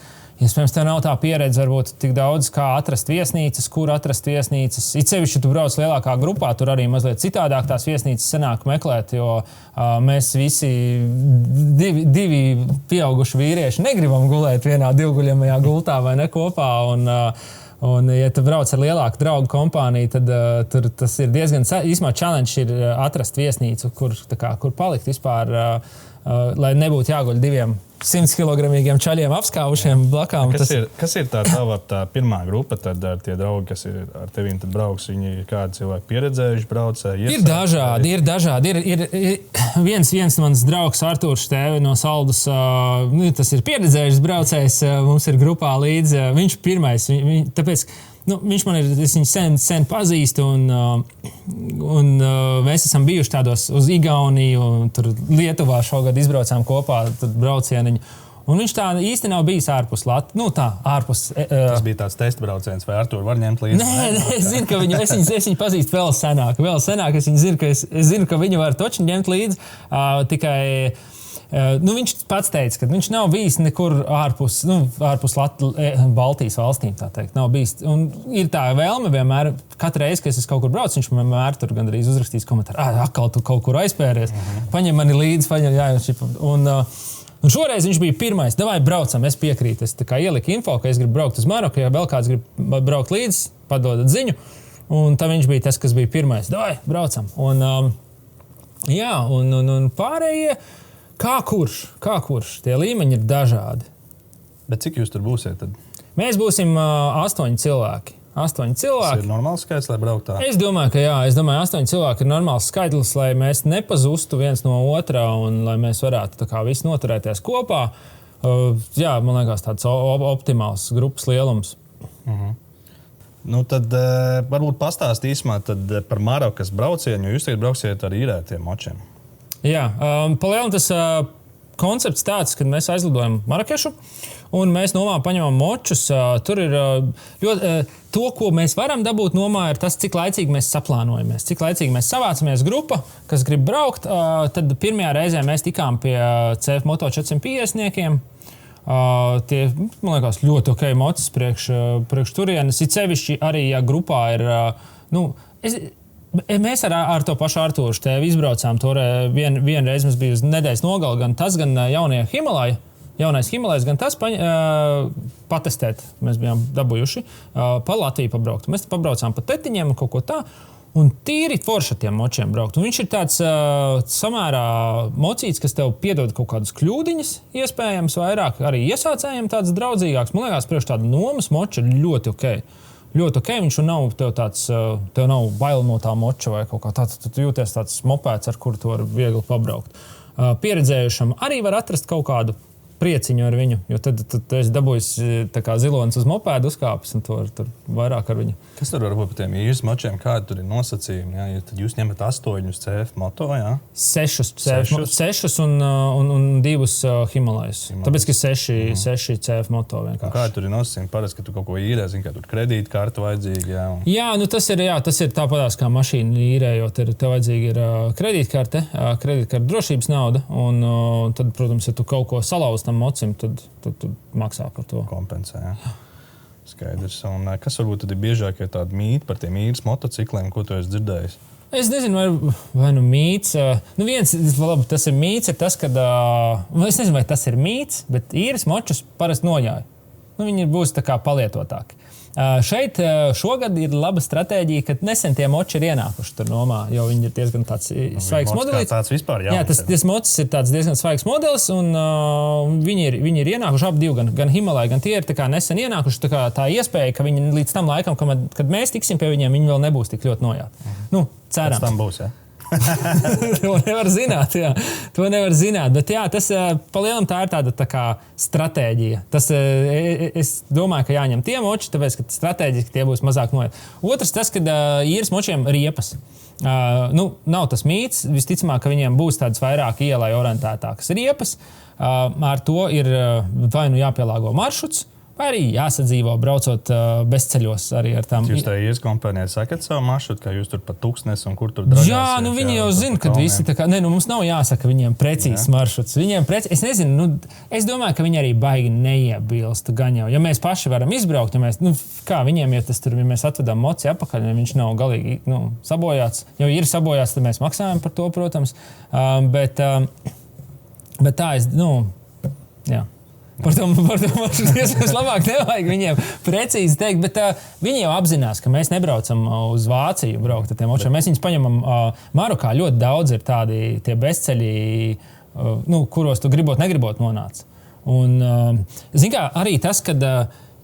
Iespējams, tev nav tā pieredze, varbūt tik daudz, kā atrast viesnīcas, kur atrast viesnīcas. It sevišķi, tu brauc lielākā grupā, tur arī mazliet citādāk tās viesnīcas sanāk meklēt, jo mēs visi divi pieauguši vīrieši negribam gulēt vienā divguļamajā gultā vai ne kopā. Un ja tu brauc ar lielāku draugu kompāniju, tad tur tas ir diezgan, īsumā challenge ir atrast viesnīcu, kur palikt vispār, lai nebūtu jāguļ diviem 100-kilogramīgiem čaļiem apskāvušiem blakām. Kas ir tā pirmā grupa, tad tie draugi, kas ir ar tevīm tad brauks, viņi ir kādi cilvēki pieredzējuši braucēji? Ir dažādi. Ir viens mans draugs Artūrs Štēve no Saldus, tas ir pieredzējušs braucējs, mums ir grupā līdz, viņš pirmais, tāpēc, viņš man ir, es viņu sen pazīstu, un mēs esam bijuši tādos uz Igauniju, un tur Lietuvā šogad izbraucām kopā braucieniņu. Un viņš tā īsti nav bijis ārpus Latvijas, ārpus. Tas bija tāds testa brauciens, vai Artūru var ņemt līdzi? Nē, es zinu, ka es viņu pazīstu vēl senāk, es zinu, ka viņu var toči ņemt līdzi, tikai. Viņš pats teica, ka viņš nav bijis nekur ārpus Baltijas valstīm, tā teikt, nav bijis. Un ir tā vēlme vienmēr, katru reizi, kad es kaut kur braucu, viņš man vienmēr tur gandrīz uzrakstīs komentāru, atkal tu kaut kur aizpēries, paņem mani līdzi, un šoreiz viņš bija pirmais, davai braucam, es piekrītu, es tā kā ieliku info, ka es gribu braukt uz Maroku, ja vēl kāds grib braukt līdzi, padodat ziņu, un tā viņš bija tas, kas bija pirmais, davai braucam. Un pārējie, Kā kurš? Tie līmeņi ir dažādi. Bet cik jūs tur būsiet tad? Mēs būsim 8 cilvēki. 8 cilvēki. Tas ir normāls skaitlis, lai brauktā? Es domāju, ka jā. 8 cilvēki ir normāls skaitlis, lai mēs nepazustu viens no otrā un lai mēs varētu tā kā visi noturēties kopā. Jā, man liekas, tāds optimāls grupas lielums. Tad varbūt pastāstīsimā par Marokas braucienu, jo jūs tagad brauksiet ar īrētiem močiem. Jā, palielam tas koncepts tāds, kad mēs aizlidojam Marakešu un mēs nomā paņemam močus. Tur ir ļoti, to, ko mēs varam dabūt nomā, ir tas, cik laicīgi mēs saplānojamies, cik laicīgi mēs savācamies grupa, kas grib braukt. Tad pirmajā reizē mēs tikām pie CF Moto 450-niekiem. Tie, man liekas, ļoti ok mocis priekš turienes. It sevišķi arī, ja grupā ir, mēs ar to pašu Artūru Štēvi izbraucām. Vienu reizi mums bija uz nedēļas nogali, gan tas, gan jaunais Himalajs, gan tas patestēt. Mēs bijām dabūjuši pa Latviju pabraukt. Mēs pabraucām pa tetiņiem un kaut ko tā. Un tīri forši ar tiem močiem braukt. Un viņš ir tāds samērā mocīts, kas tev piedod kaut kādas kļūdiņas, iespējams vairāk. Arī iesācējiem tāds draudzīgāks. Man liekas, priekš tāda nomas moča ir ļoti ok. Ļoti ok, viņš nav tev nav bail no tā moča vai kaut kā tāds. Tu jūties tāds mopēts, ar kuru tu var viegli pabraukt. Pieredzējušam arī var atrast kaut kādu prieciņu ar viņu, jo tad tu esi dabūjis tā kā zilonis uz mopēdu uzkāpis un tur vairāk ar viņu. Kas tur var būt par tiem īres močiem? Kādi tur ir nosacījumi? Jā? Ja tad jūs ņemat 8 CF moto, jā? 6 un 2 Himalajus. Tāpēc, ka 6 CF moto vienkārši. Kādi tur ir nosacījumi? Parasti, ka tu kaut ko īrē, zini, kā tur kredītkarta vajadzīga, jā? Jā, nu tas ir tāpatās kā mašīna īrējot. Tev vajadzīga ir kredītkarte drošības nauda, un tad, protams, ja tu kaut ko salauz tam mocim, tad tu maksā par to. Kompensē, jā. Skaidrs. Un kas varbūt tad ir biežākie tādi mīti par tiem īres motocikliem, ko tu esi dzirdējis? Es nezinu, vai nu mīts. Viens, labi, tas ir mīts, ir tas, ka... Es nezinu, vai tas ir mīts, bet īres močus parasti nojāja. Viņi būs tā kā palietotāki. Šeit šogad ir laba stratēģija, ka nesen tie moči ir ienākuši tur nomā, jo viņi ir diezgan tāds svaigs modelis. Tāds vispār jā, tas mocis ir tāds diezgan svaigs modelis, un viņi ir ienākuši ap divu, gan Himalaya, gan tie ir tā kā nesen ienākuši. Tā iespēja, ka viņi līdz tam laikam, kad mēs tiksim pie viņiem, viņi vēl nebūs tik ļoti nojāti. Nu, cerams. Pēc tam būs, jā. To nevar zināt, jā. To nevar zināt, bet jā, tas palielam tā ir tāda tā kā stratēģija. Es domāju, ka jāņem tie moči, tāpēc, ka stratēģiski tie būs mazāk nojāti. Otrs tas, kad īres močiem riepas. Nav tas mīts, visticamāk, ka viņiem būs tādas vairāk ielai orientētākas riepas. Ar to ir vai nu jāpielāgo maršruts, vai arī jāsadzīvo braucot bezceļos arī ar tām. Jūs tā īres kompānijai sakat savu maršrutu, ka jūs tur pa tūkstnes un kur tur dražāsiet? Jā, viņi jau zina, ka visi tā kā... Mums nav jāsaka viņiem precīzs maršruts. Es nezinu, es domāju, ka viņi arī baigi neiebilst gan jau. Ja mēs paši varam izbraukt, kā viņiem, ja mēs atvedam moci apakaļ, ja viņš nav galīgi sabojāts, jo ir sabojāts, tad mēs maksājam par to, protams. Bet tā jā. Par to iespējams labāk nevajag viņiem precīzi teikt, bet viņi jau apzinās, ka mēs nebraucam uz Vāciju braukt ar tiem močiem. Mēs viņus paņemam Marokā. Ļoti daudz ir tādi tie bezceļi, kuros tu negribot nonāc. Un, zin kā, arī tas, kad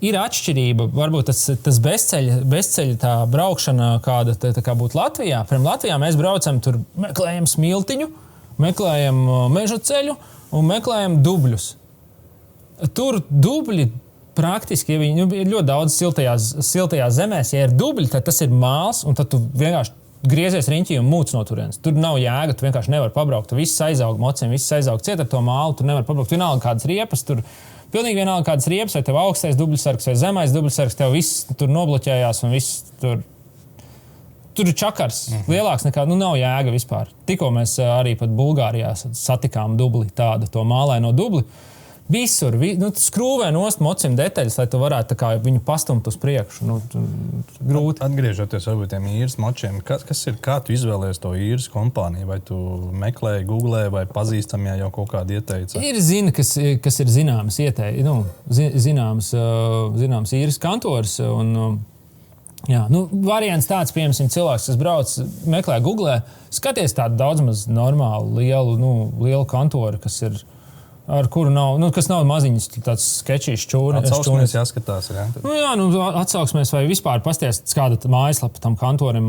ir atšķirība, varbūt tas bezceļa tā braukšana, kāda tā kā būtu Latvijā. Piemēram, Latvijā mēs braucam, tur meklējam smiltiņu, meklējam meža ceļu un meklējam dubļus. Tur dubļi praktiski, ja viņi ir ļoti daudz siltajās zemēs, ja ir dubļi, tad tas ir māls, un tad tu vienkārši griezies riņķī un mūc no turienes. Tur nav jēga, tu vienkārši nevar pabraukt. Tu viss aizaug mociem, viss aizaug ciet ar to mālu, tu nevar pabraukt. Vienalga kādas riepas, tur pilnīgi vienalga kādas riepas, vai tev augstais dubļsargs vai zemais dubļsargs, tev viss tur nobloķējās un viss tur ir čakars. Lielāks nekā, nav jēga vispār. Tikko mēs arī pat Bulgārijā satikām dubli tādu, to mālaino dubli. Visur, skrūvē nost mocim detaļas, lai tu varētu viņu pastumt uz priekšu. Grūti. Atgriežoties varbūt tiem īres močiem, kas ir, kā tu izvēlējies to īres kompāniju? Vai tu meklēji, googlēji vai pazīstamie jau kaut kādi ieteica? Ir zina, kas ir zināmas zināmas īres kantors. Variants tāds, piemēram, cilvēks, kas brauc, meklē, googlē, skaties tādu daudz maz normālu, lielu kantoru, kas ir ar kuru nav, kas nav maziņas tāds skečīs čūris. Atsauksmēs jāskatās, jā? Atsauksmēs vai vispār pasties kāda mājaslapa tam kantorim.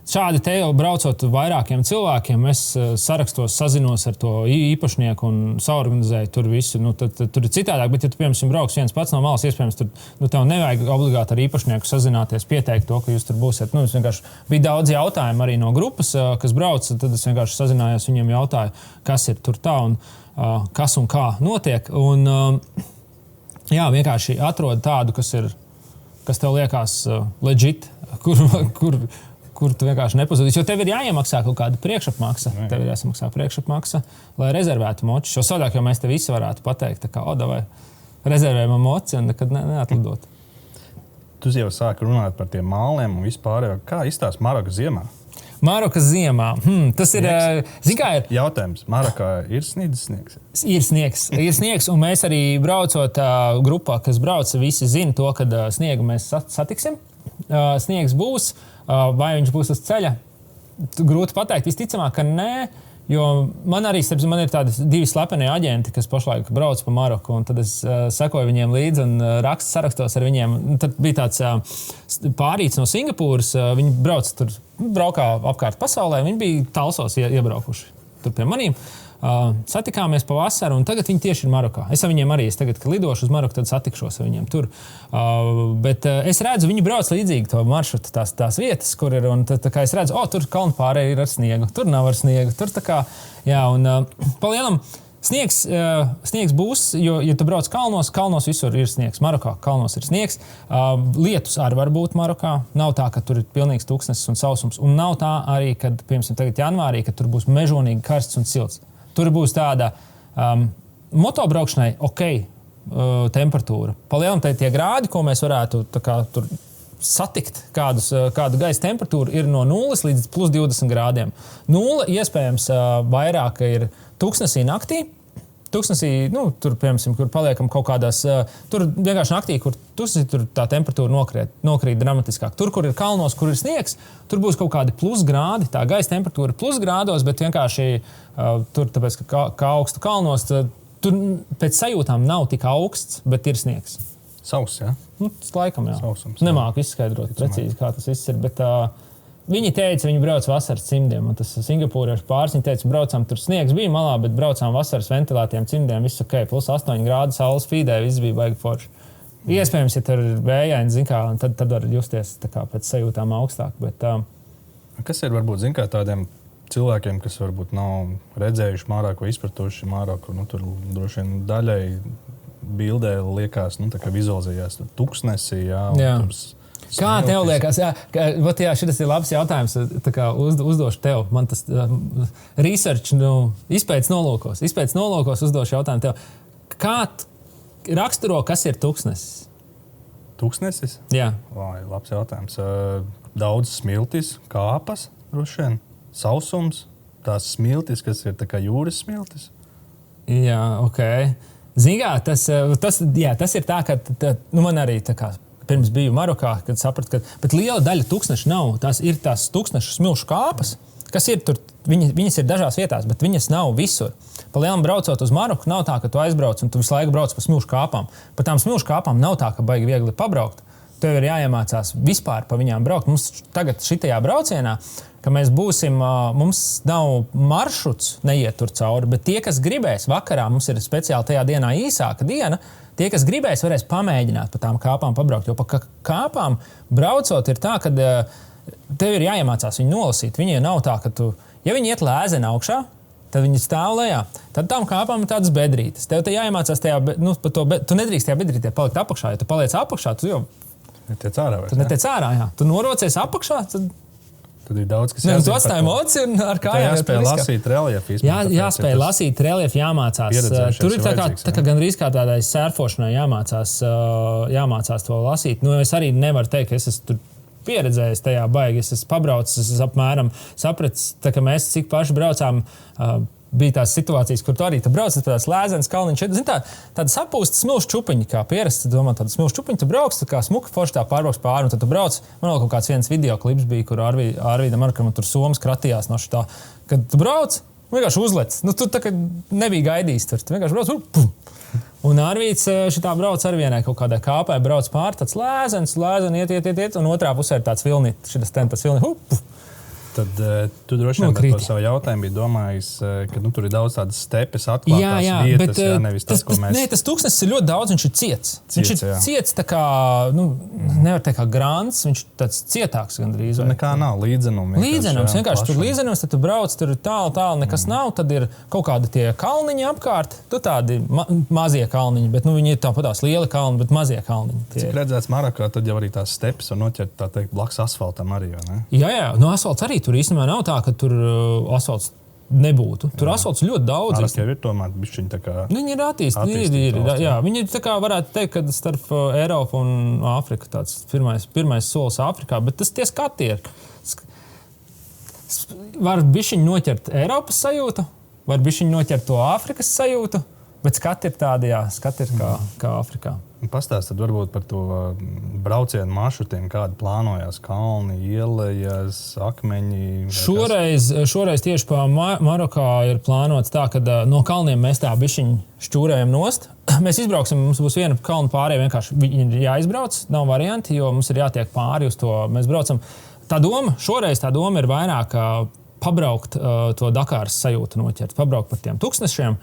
Šādi te jau braucot vairākiem cilvēkiem, es sarakstos, sazinos ar to īpašnieku un saorganizēju tur visu. Tur ir citādāk, bet ja tu, piemēram, brauks viens pats no malas, iespējams, tur tev nevajag obligāti ar īpašnieku sazināties, pieteikt to, ka jūs tur būsiet. Es vienkārši bija daudz jautājumu arī no grupas, kas brauc, tad es vienkārši sazinājos, viņiem jautāju, kas ir tur tā un kas un kā notiek. Un, vienkārši atrod tādu, kas tev liekas legit, kur tu vienkārši nepazudīs. Jo tev ir jāiemaksā kaut kāda priekšapmaksa. Tev ir jāsamaksā priekšapmaksa, lai rezervētu moči. Jo savādāk, jo mēs te visi varētu pateikt, vai rezervējam moci un nekad neatlidot. Tu jau sāki runāt par tiem māliem un vispār. Kā izstāsta Maroka ziemā? Marokas ziemā. Tas ir, jautājums. Marokā ir sniegs? Ir sniegs, un mēs arī braucot grupā, kas brauc, visi zina to, kad sniegu mēs satiksim. Sniegs būs, vai viņš būs uz ceļa. Grūti pateikt, visticamāk, ka nē, jo man ir tādi 2 slepenie aģenti, kas pašlaik brauc pa Maroku, un tad es sekoju viņiem līdzi un sarakstos ar viņiem. Tad bija tāds pārīts no Singapūras, viņi braukā apkārt pasaulē, viņi bija Talsos iebraukuši tur pie manīm. Satikāmies pavasarī, un tagad viņi tieši ir Marokā. Es ar viņiem arī, tagad, kad lidošu uz Maroku, tad satikšos ar viņiem tur. Bet es redzu, viņi brauc līdzīgi to maršrutu, tās vietas, kur ir, un tā kā es redzu, tur kalnu pārēj ir ar sniegu, tur nav ar sniegu, tur tā kā, jā, un palielam, Sniegs būs, jo, ja tu brauc kalnos visur ir sniegs. Marokā kalnos ir sniegs. Lietus arī var būt Marokā. Nav tā, ka tur ir pilnīgs tuksnesis un sausums. Un nav tā arī, kad, piemēram, tagad janvārī, kad tur būs mežonīgi karsts un silts. Tur būs tāda motobraukšanai temperatūra. Palielam tie grādi, ko mēs varētu tur satikt, kādu gaisa temperatūru ir no 0 līdz plus 20 grādiem. 0 iespējams vairāk ir tuksnesī naktī. Tuksnesī, tur, piemēram, kur paliekam kaut kādās, tur vienkārši naktī, kur tuksnesī, tur tā temperatūra nokrīt dramatiskāk. Tur, kur ir kalnos, kur ir sniegs, tur būs kaut kādi plus grādi, tā gaisa temperatūra plus grādos, bet vienkārši tur, tāpēc, ka augstu kalnos, tur pēc sajūtām nav tik augsts, bet ir sniegs. Sauss, jā? Laikam, jā. Sausums, Nemāku izskaidrot precīzi, kā tas viss ir, bet viņi teica, viņi brauc vasaras cimdiem, un tas Singapūriešu pāris, viņi teica, braucām tur sniegs bija malā, bet braucām vasaras ventilētiem cimdiem, viss ok, plus 8 grādi, saules spīdē, viss bija baigi forši. Iespējams, ja tur ir vējaini, zin kā, tad var justies tā kā pēc sajūtām augstāk, bet... Kas ir, varbūt, zin kā, tādiem cilvēkiem, kas varbūt nav redzējuši Maroku vai izpratuši Maroku, tur droši vien daļai bildē liekas, tā kā vizualizējās tuksnesī, jā. Kā tev liekas? Jā, šis ir labs jautājums. Tā kā uzdošu tev. Man tas research, izpētes nolūkos uzdošu jautājumu tev. Kā raksturo, kas ir tuksnesis? Tuksnesis? Jā. Vai, labs jautājums. Daudz smiltis, kāpas, droši vien, sausums, tās smiltis, kas ir tā kā jūras smiltis. Jā, ok. Zinā, tas ir tā, ka man arī tā kā pirms biju Marokā, kad sapratu, bet liela daļa tuksnešu nav. Tās ir tās tuksnešu smilšu kāpas, kas ir tur, viņas ir dažās vietās, bet viņas nav visur. Pa lielam braucot uz Maroku, nav tā, ka tu aizbrauc un tu visu laiku brauc pa smilšu kāpām. Pa tām smilšu kāpām nav tā, ka baigi viegli pabraukt. Tev ir jāiemācās vispār pa viņām braukt. Mums tagad šitajā braucienā, ka mēs būsim, mums nav maršruts neiet tur cauri, bet tie, kas gribēs vakarā, mums ir speciāli tajā dienā īsāka diena, tie, kas gribēs, varēs pamēģināt pa tām kāpām pabraukt. Jo pa kāpām braucot ir tā, ka tev ir jāiemācās viņu nolasīt. Viņiem nav tā, ka ja viņi iet lēzeni augšā, tad viņi stāv lejā. Tad tām kāpām ir tādas bedrītes. Tev te jāiemācās tajā, tu nedrīkst tajā bedrītē palikt apakšā. Ja tu paliec apakšā, tu jau netiec ārā vairs. Tu netiec ārā, jā. Tu norocies apakšā, tad ir daudz, kas jāzina. Tu atstāji emociju un ar kājām. Jāspēj lasīt reliefu. Jāspēj lasīt reliefu, jāmācās. Tur ir tā kā gandrīz kā tādai sērfošanai jāmācās to lasīt. Es arī nevaru teikt, ka es esmu tur pieredzējis tajā baigi. Es esmu pabraucis, es apmēram sapratis, ka mēs cik paši braucām, bija tās situācijas, kur tu arī brauc pēc tās lēzenes kalniņš. Tāda sapūsta smilšu čupiņa, kā pierasti, domā, tāda smilšu čupiņa, tu brauc, tā kā smuka forši tā pārbrauks pāri, un tad tu brauc. Man vēl kaut kāds viens video klips bija, kur Arvīdam Markam tur somas kratījās no šitā. Kad tu brauc, vienkārši uzlec. Tu tā kā nebija gaidījis tur. Tu vienkārši brauc, pum. Un Arvīds šitā brauc ar vienai kaut kādai kāpai, brauc pāri, tāds lēzens, iet, un otrā pusē ir tāds vilnīt, tas vilnīt, Tad tu droši vien par savu jautājumu biji domājis, ka tur ir daudz tādas stepes atklātās vietas, nevis tas, ko mēs... Nē, tas tuksnesis ir ļoti daudz, viņš ir ciets. Viņš ir ciets tā kā, nevar teikt kā grants, viņš ir tāds cietāks gandrīz. Tur nekā nav, līdzenums. Vienkārši tur līdzenums, tad tu brauc, tur ir tālu, nekas nav, tad ir kaut kādi tie kalniņi apkārt, tu tādi mazie kalniņi, bet viņi ir tāpatās lieli kalni, bet mazie kalniņi. Cik redzēts Marokā, tad jau arī tās stepes var noķert, tā teikt, blakus asfaltam arī, vai ne? Jā, asfalts arī tur īstenībā nav tā, ka tur asfalts nebūtu. Tur asfalts ļoti daudz. Arabi jau ir tomēr bišķiņ tā kā... Viņi ir attīstīti. Viņi tā kā varētu teikt, ka starp Eiropu un Āfriku tāds pirmais solis Āfrikā, bet tie skati ir. Var bišķiņ noķert Eiropas sajūtu, var bišķiņ noķert to Āfrikas sajūtu, bet skati ir tādi, skati ir kā Āfrikā. Pastāst tad varbūt par to braucienu maršrutiem, kādi plānojās kalni, ielas, akmeņi. Šoreiz tieši pa Marokā ir plānots tā, ka no kalniem mēs tā bišķiņ šķūrējam nost. Mēs izbrauksim, mums būs viena kalnu pārēja, vienkārši viņi ir jāizbrauc, nav varianti, jo mums ir jātiek pāri uz to. Mēs braucam. Šoreiz tā doma ir vairāk pabraukt to Dakāras sajūtu noķert, pabraukt par tiem tuksnešiem,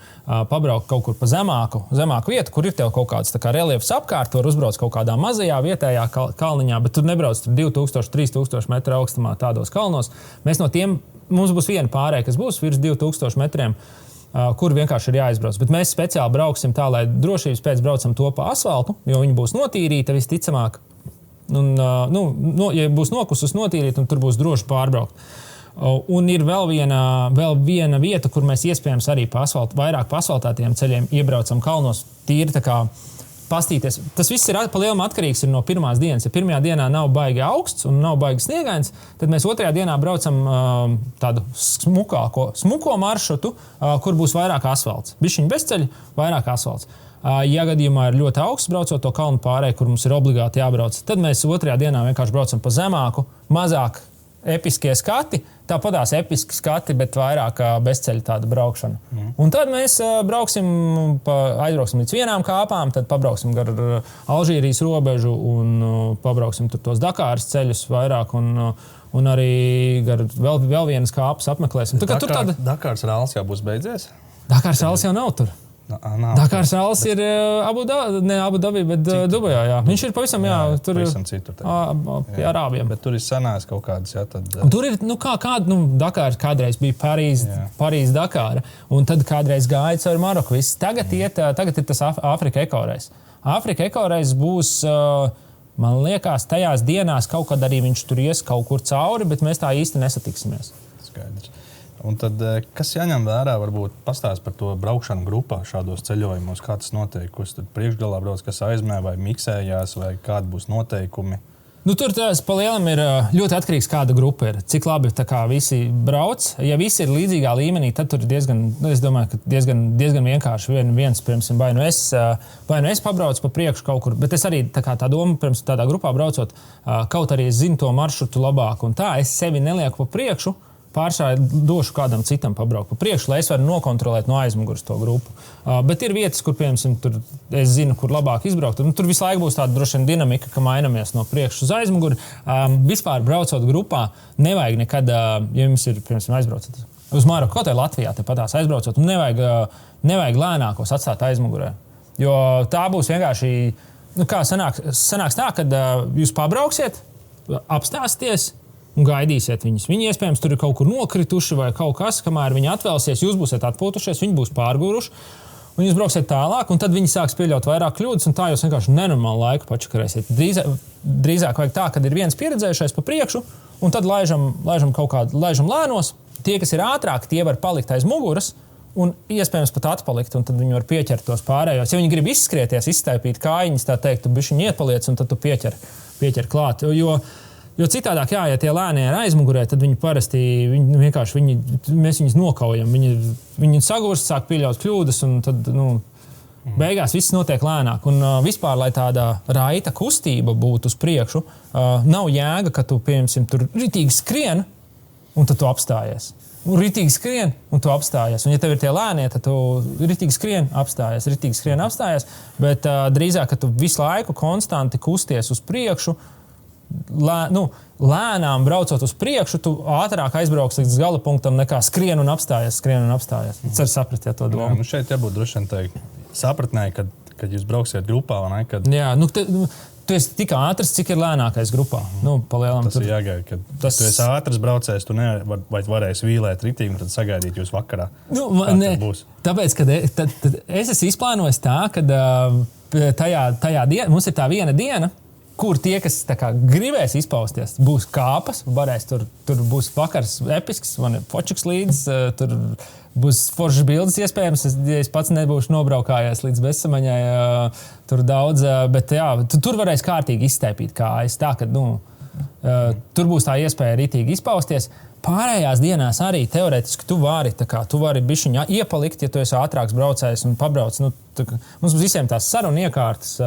pabraukt kaut kur pa zemāku vietu, kur ir tev kaut kāds tā kā reliefs apkārt, var uzbraukt kaut kādā mazajā vietējā kalniņā, bet tur nebrauc 2000, 3000 metru augstumā tādos kalnos. Mēs no tiem, mums būs viena pārēja, kas būs virs 2000 metriem, kur vienkārši ir jāizbrauc. Bet mēs speciāli brauksim tā, lai drošības pēc braucam to pa asfaltu, jo viņi būs notīrīta visticamāk. Un, ja būs nokusus notīrīt, un tur būs droši pārbraukt. Un ir vēl viena vieta, kur mēs iespējams arī vairāk pa asfaltētiem ceļiem iebraucam kalnos, tīri tā kā pastīties. Tas viss ir pa lielam atkarīgs no pirmās dienas. Ja pirmajā dienā nav baigi augsts un nav baigi sniegains, tad mēs otrajā dienā braucam tādu smuko maršrutu, kur būs vairāk asfalts. Bišķiņ bezceļi, vairāk asfalts. Ja gadījumā ir ļoti augsts braucot to kalnu pārēju, kur mums ir obligāti jābrauc, tad mēs otrajā dienā vienkārši braucam pa zemāku, mazāk episkie skati, tāpatās episki skati, bet vairāk bezceļa tāda braukšana. Un tad mēs aizbrauksim līdz vienām kāpām, tad pabrauksim gar Alžīrijas robežu un pabrauksim tur tos Dakāras ceļus vairāk un arī gar vēl vienas kāpas apmeklēsim. Dakāras rallis jau būs beidzies? Dakāras rallis jau nav tur. Dakāras rallis ir Abu Dabi, bet Dubajā, jā. Viņš ir pavisam, tur citur. Pie Arābiem. Bet tur ir sanās kaut kādas, tad... Un tur ir, Dakāra kādreiz bija Parīz Dakāra, un tad kādreiz gāja caur Maroku. Tagad ir tas Āfrika ekoreis. Āfrika ekoreis būs, man liekas, tajās dienās kaut kad arī viņš tur ies kaut kur cauri, bet mēs tā īsti nesatiksimies. Skaidrs. Un tad, kas jāņem vērā, varbūt pastāst par to braukšanu grupā šādos ceļojumos, kā tas notiek, kas tad priekšgalā brauc, kas aizmē vai miksējās, vai kādi būs noteikumi? Tur pa lielam ir ļoti atkarīgs, kāda grupa ir, cik labi tā kā visi brauc. Ja visi ir līdzīgā līmenī, tad tur ir diezgan vienkārši. Viens, piemēram, vai nu es pabraucu pa priekšu kaut kur, bet es arī tā doma, pirms tādā grupā braucot, kaut arī es zinu to maršrutu labāk, un tā es sevi nelieku pa priekšu, pārsvarā došu kādam citam pabraukt pa priekšu, lai es varu nokontrolēt no aizmugures to grupu. Bet ir vietas, kur, piemēram, tur es zinu, kur labāk izbraukt. Tur visu laiku būs tāda droši vien dinamika, ka mainamies no priekšu uz aizmuguri. Vispār braucot grupā, nevajag nekad, ja jums ir, piemēram, aizbraucat uz Maroku, kaut vai Latvijā, tepatās aizbraucot, un nevajag lēnākos atstāt aizmugurē. Jo tā būs vienkārši, kā sanāks tā, kad jūs pabrauksiet, apstāsties, un gaidīsiet viņus. Viņi iespējams tur ir kaut kur nokrituši vai kaut kas, kamēr viņi atvēlsies, jūs būsiet atpūtušies, viņi būs pārguruši, un jūs brauksiet tālāk, un tad viņi sāks pieļaut vairāk kļūdas, un tā jūs vienkārši nenormālu laiku pačakarēsiet. Drīzāk vajag tā, kad ir viens pieredzējušais pa priekšu, un tad laižam lēnos. Tie, kas ir ātrāk, tie var palikt aiz muguras, un iespējams pat atpalikt, un tad viņi var pieķert tos pārējos. Ja viņi grib izskrieties, izstaipīt kājiņas, tā teikt, tu bišķiņ iepaliec, un tad tu pieķer klāt. Jo citādāk, ja tie lēnie ir aizmugurē, tad viņi parasti, mēs viņus nokaujam. Viņi sagurst, sāk pieļaut kļūdas, un tad, beigās viss notiek lēnāk. Un vispār, lai tāda raita kustība būtu uz priekšu, nav jēga, ka tu, piemēram, tur ritīgi skrien, un tad tu apstājies. Un ritīgi skrien, un tu apstājies. Un ja tev ir tie lēnie, tad tu ritīgi skrien, apstājies. Bet drīzāk, ka tu visu laiku konstanti kusties uz priekšu, lēnām braucot uz priekšu, tu ātrāk aizbrauks līdz gala punktam nekā skrien un apstājies. Ceru sapratiet to domu. Šeit jābūt droši vien teikt sapratnē, kad jūs brauksiet grupā, vai ne? Jā, tu esi tik ātrs, cik ir lēnākais grupā. Tas ir jāgaida, kad tu esi ātrs braucējs, tu varēsi vīlēt ritīgi un tad sagaidīt jūs vakarā. Tāpēc, kad es esmu izplānojis tā, ka tajā dienā, mums ir tā viena diena, kur tie, kas gribēs izpausties, būs kāpas, varēs tur būs vakars episks, man ir fočiks līdz, tur būs foršas bildes iespējams, ja es pats nebūšu nobraukājies līdz bezsamaņai, tur daudz, bet jā, tur varēs kārtīgi izstaipīt kājas, tā, ka, tur būs tā iespēja ritīgi izpausties. Pārējās dienās arī teorētiski tu vari bišķiņā iepalikt, ja tu esi ātrāks braucējs un pabrauc. Mums visiem tās sarunu iekārtas,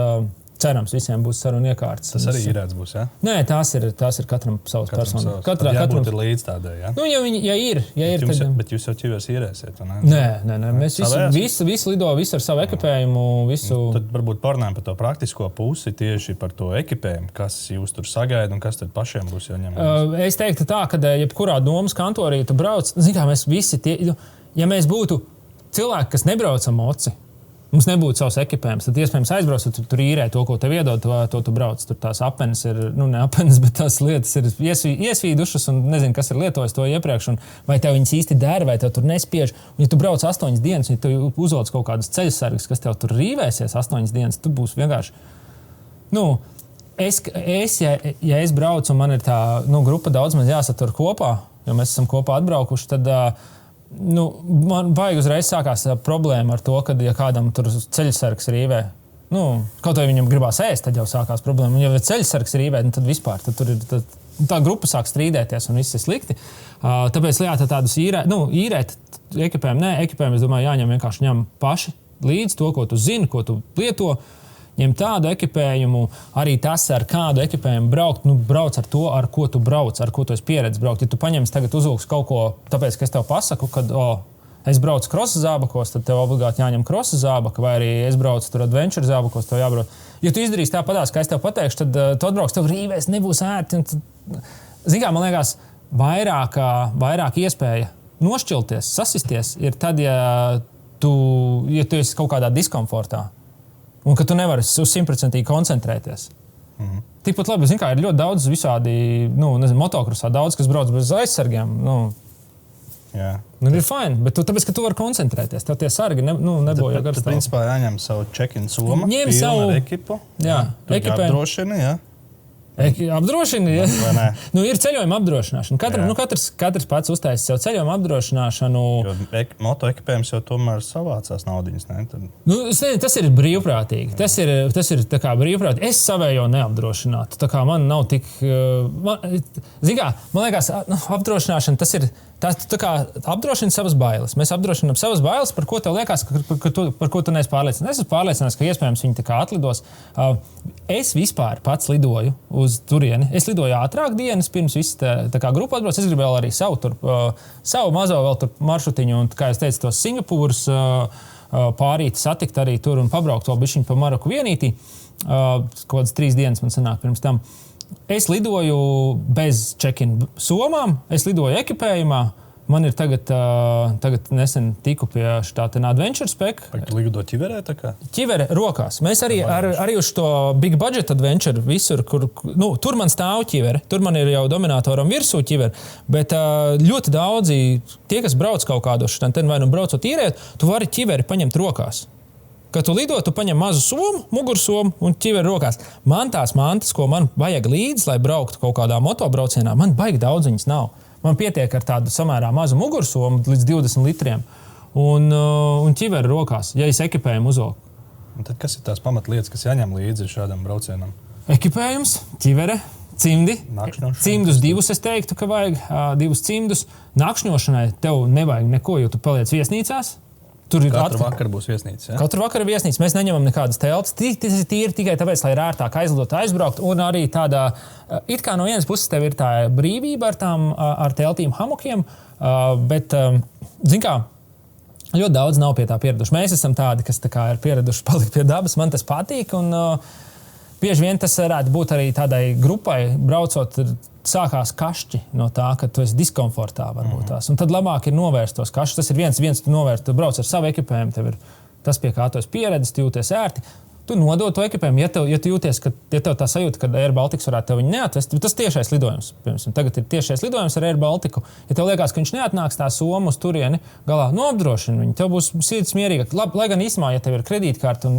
cerams, visiem būs sarunu iekārtas. Tas arī īrēts būs, jā? Nē, tās ir katram savas personas. Katram ir līdz tādai, jā? Nu, ja ir, tad... Bet jūs jau ķivers īrēsiet, vai ne? Nē. Mēs visi lido, visi ar savu ekipējumu, visu... Tad varbūt parunājam par to praktisko pusi tieši par to ekipējumu, kas jūs tur sagaida un kas tad pašiem būs jāņem. Es teiktu tā, ka jebkurā domas kantorī tu brauc, kā mēs visi tie... Ja mēs būtu cilvēki, kas nebrauc ar moci, mums nebūtu savs ekipējums, tad iespējams aizbrauc, tu tur īrē to, ko tev iedod, to tu brauc. Tur tās apenes ir, ne apenes, bet tās lietas ir iesvīdušas un nezinu, kas ir lietojis to iepriekš, un vai tev viņas īsti der, vai tev tur nespiež. Un ja tu brauc 8 dienas, ja tu uzvelc kaut kādas ceļsargas, kas tev tur rīvēsies 8 dienas, tu būsi vienkārši... Ja es braucu un man ir tā grupa daudz maz jāsatur kopā, jo mēs esam kopā atbraukuši, tad... man vajag uzreiz sākās problēma ar to, ka, ja kādam tur ceļsargs rīvē, kaut vai viņam gribās ēst, tad jau sākās problēma. Un ja ceļsargs rīvē, tad vispār tur ir tā grupa sāk strīdēties un viss ir slikti. Tāpēc tādus īrēt ekipējumu, ekipējumu, es domāju, vienkārši ņem paši līdz to, ko tu zini, ko tu lieto. Ņem tādu ekipējumu, arī tas, ar kādu ekipējumu braukt, brauc ar to, ar ko tu brauc, ar ko tu esi pieredzi braukt. Ja tu paņemsi tagad uzvilks kaut ko, tāpēc, ka es tev pasaku, kad es braucu krosa zābakos, tad tev obligāti jāņem krosa zābaka, vai arī es braucu tur adventure zābakos, tev jābrauc. Ja tu izdarīsi tāpatās, kā es tev pateikšu, tad tu atbrauks, tev rīvēs, nebūs ērti. Zini kā, man liekas, vairāk iespēja nošķilties, sasisties ir tad, ja tu esi kaut kādā diskomfortā. Un ka tu nevari uz 100% koncentrēties. Tikpat labi, zini kā, ir ļoti daudz visādi, motokrosā daudz, kas brauc bez aizsargiem. Jā. Ir fine, bet tāpēc, ka tu vari koncentrēties. Tev tie sargi nebojā garstāvā. Tad principā jāņem savu check-in soma, ņem savu ekipu. Jā, ekipējumu. Apdrošini, jā. Apdrošini, ja? Ir ceļojuma apdrošināšana. Katrs pats uztaisa sev ceļojuma apdrošināšanu. Jo motoekipējums jau tomēr savācās naudiņas, ne? Tad... Tas ir brīvprātīgi. Tas ir tā kā brīvprātīgi. Es savējo neapdrošinātu. Tā kā man nav tik... Man liekas, apdrošināšana tas ir... Tā kā apdrošina savas bailes. Mēs apdrošinām savas bailes, par ko tev liekas, par ko tu neesi pārliecināts. Es esmu pārliecināts, ka iespējams viņi tā kā atlidos. Es vispār pats lidoju uz turieni. Es lidoju ātrāk dienas pirms viss tā kā grupa atbrauc. Es gribēju arī savu mazo vēl tur maršrutiņu un, kā es teicu, tos Singapūras pārīti satikt arī tur un pabraukt vēl bišķiņu pa Maroku vienītī. Kaut kādas 3 dienas man sanāk pirms tam. Es lidoju bez check-in somām, es lidoju ekipējumā. Man ir tagad nesen tiku pie štāta Adventure Spec. Tu lido ķiverē tā kā? Ķivere rokās. Mēs arī uz to Big Budget Adventure visur, kur, tur man stāv ķivere, tur man ir jau dominatoram virsū ķivere, bet ļoti daudzi, tie, kas brauc kaut kādos štāten vai braucot īrēt, tu vari ķiveri paņemt rokās. Kad tu lido, tu paņem mazu somu, mugursomu un ķiveri rokās. Man tās mantas, ko man vajag līdzi, lai brauktu kaut kādā motobraucienā, man baigi daudz viņas nav. Man pietiek ar tādu samērā mazu mugursomu līdz 20 litriem un ķiveri rokās, ja es ekipējumu uzvelku. Un tad kas ir tās pamatlietas, kas jāņem līdzi šādam braucienam? Ekipējums, ķivere, cimdi. Cimdus 2 es teiktu, ka vajag 2 cimdus. Nakšņošanai tev nevajag neko, jo tu paliec viesnīcās. Katru vakaru būs viesnīca, ja? Katru vakaru ir viesnīca. Mēs neņemam nekādas telpas. Tas ir tīri tikai tāpēc, lai ir ērtāk aizlidot, aizbraukt. Un arī tādā, it kā no vienas puses tev ir tā brīvība ar teltīm hamukiem, bet, zin kā, ļoti daudz nav pie tā pieraduši. Mēs esam tādi, kas tā kā ir pieraduši palikt pie dabas. Man tas patīk un bieži vien tas varētu būt arī tādai grupai braucot. Sākās kašķi no tā, ka tu esi diskomfortā varbūt tās. Un tad labāk ir novērst tos kašķus. Tas ir viens tu novērst, tu brauc ar savu ekipējumu, tev ir tas, pie kā tu esi pieredzis, tu jūties ērti. Tu nodod to ekipējumu, ja tu jūties, ja tev tā sajūta, ka Air Baltics varētu tev viņu neatvest, tas tiešais lidojums. Piemēram, tagad ir tiešais lidojums ar Air Baltiku. Ja tev liekas, ka viņš neatnāks tā soma uz turieni, galā apdrošini viņu, tev būs sirds mierīga. Lai gan īsumā, ja tev ir kredītkarte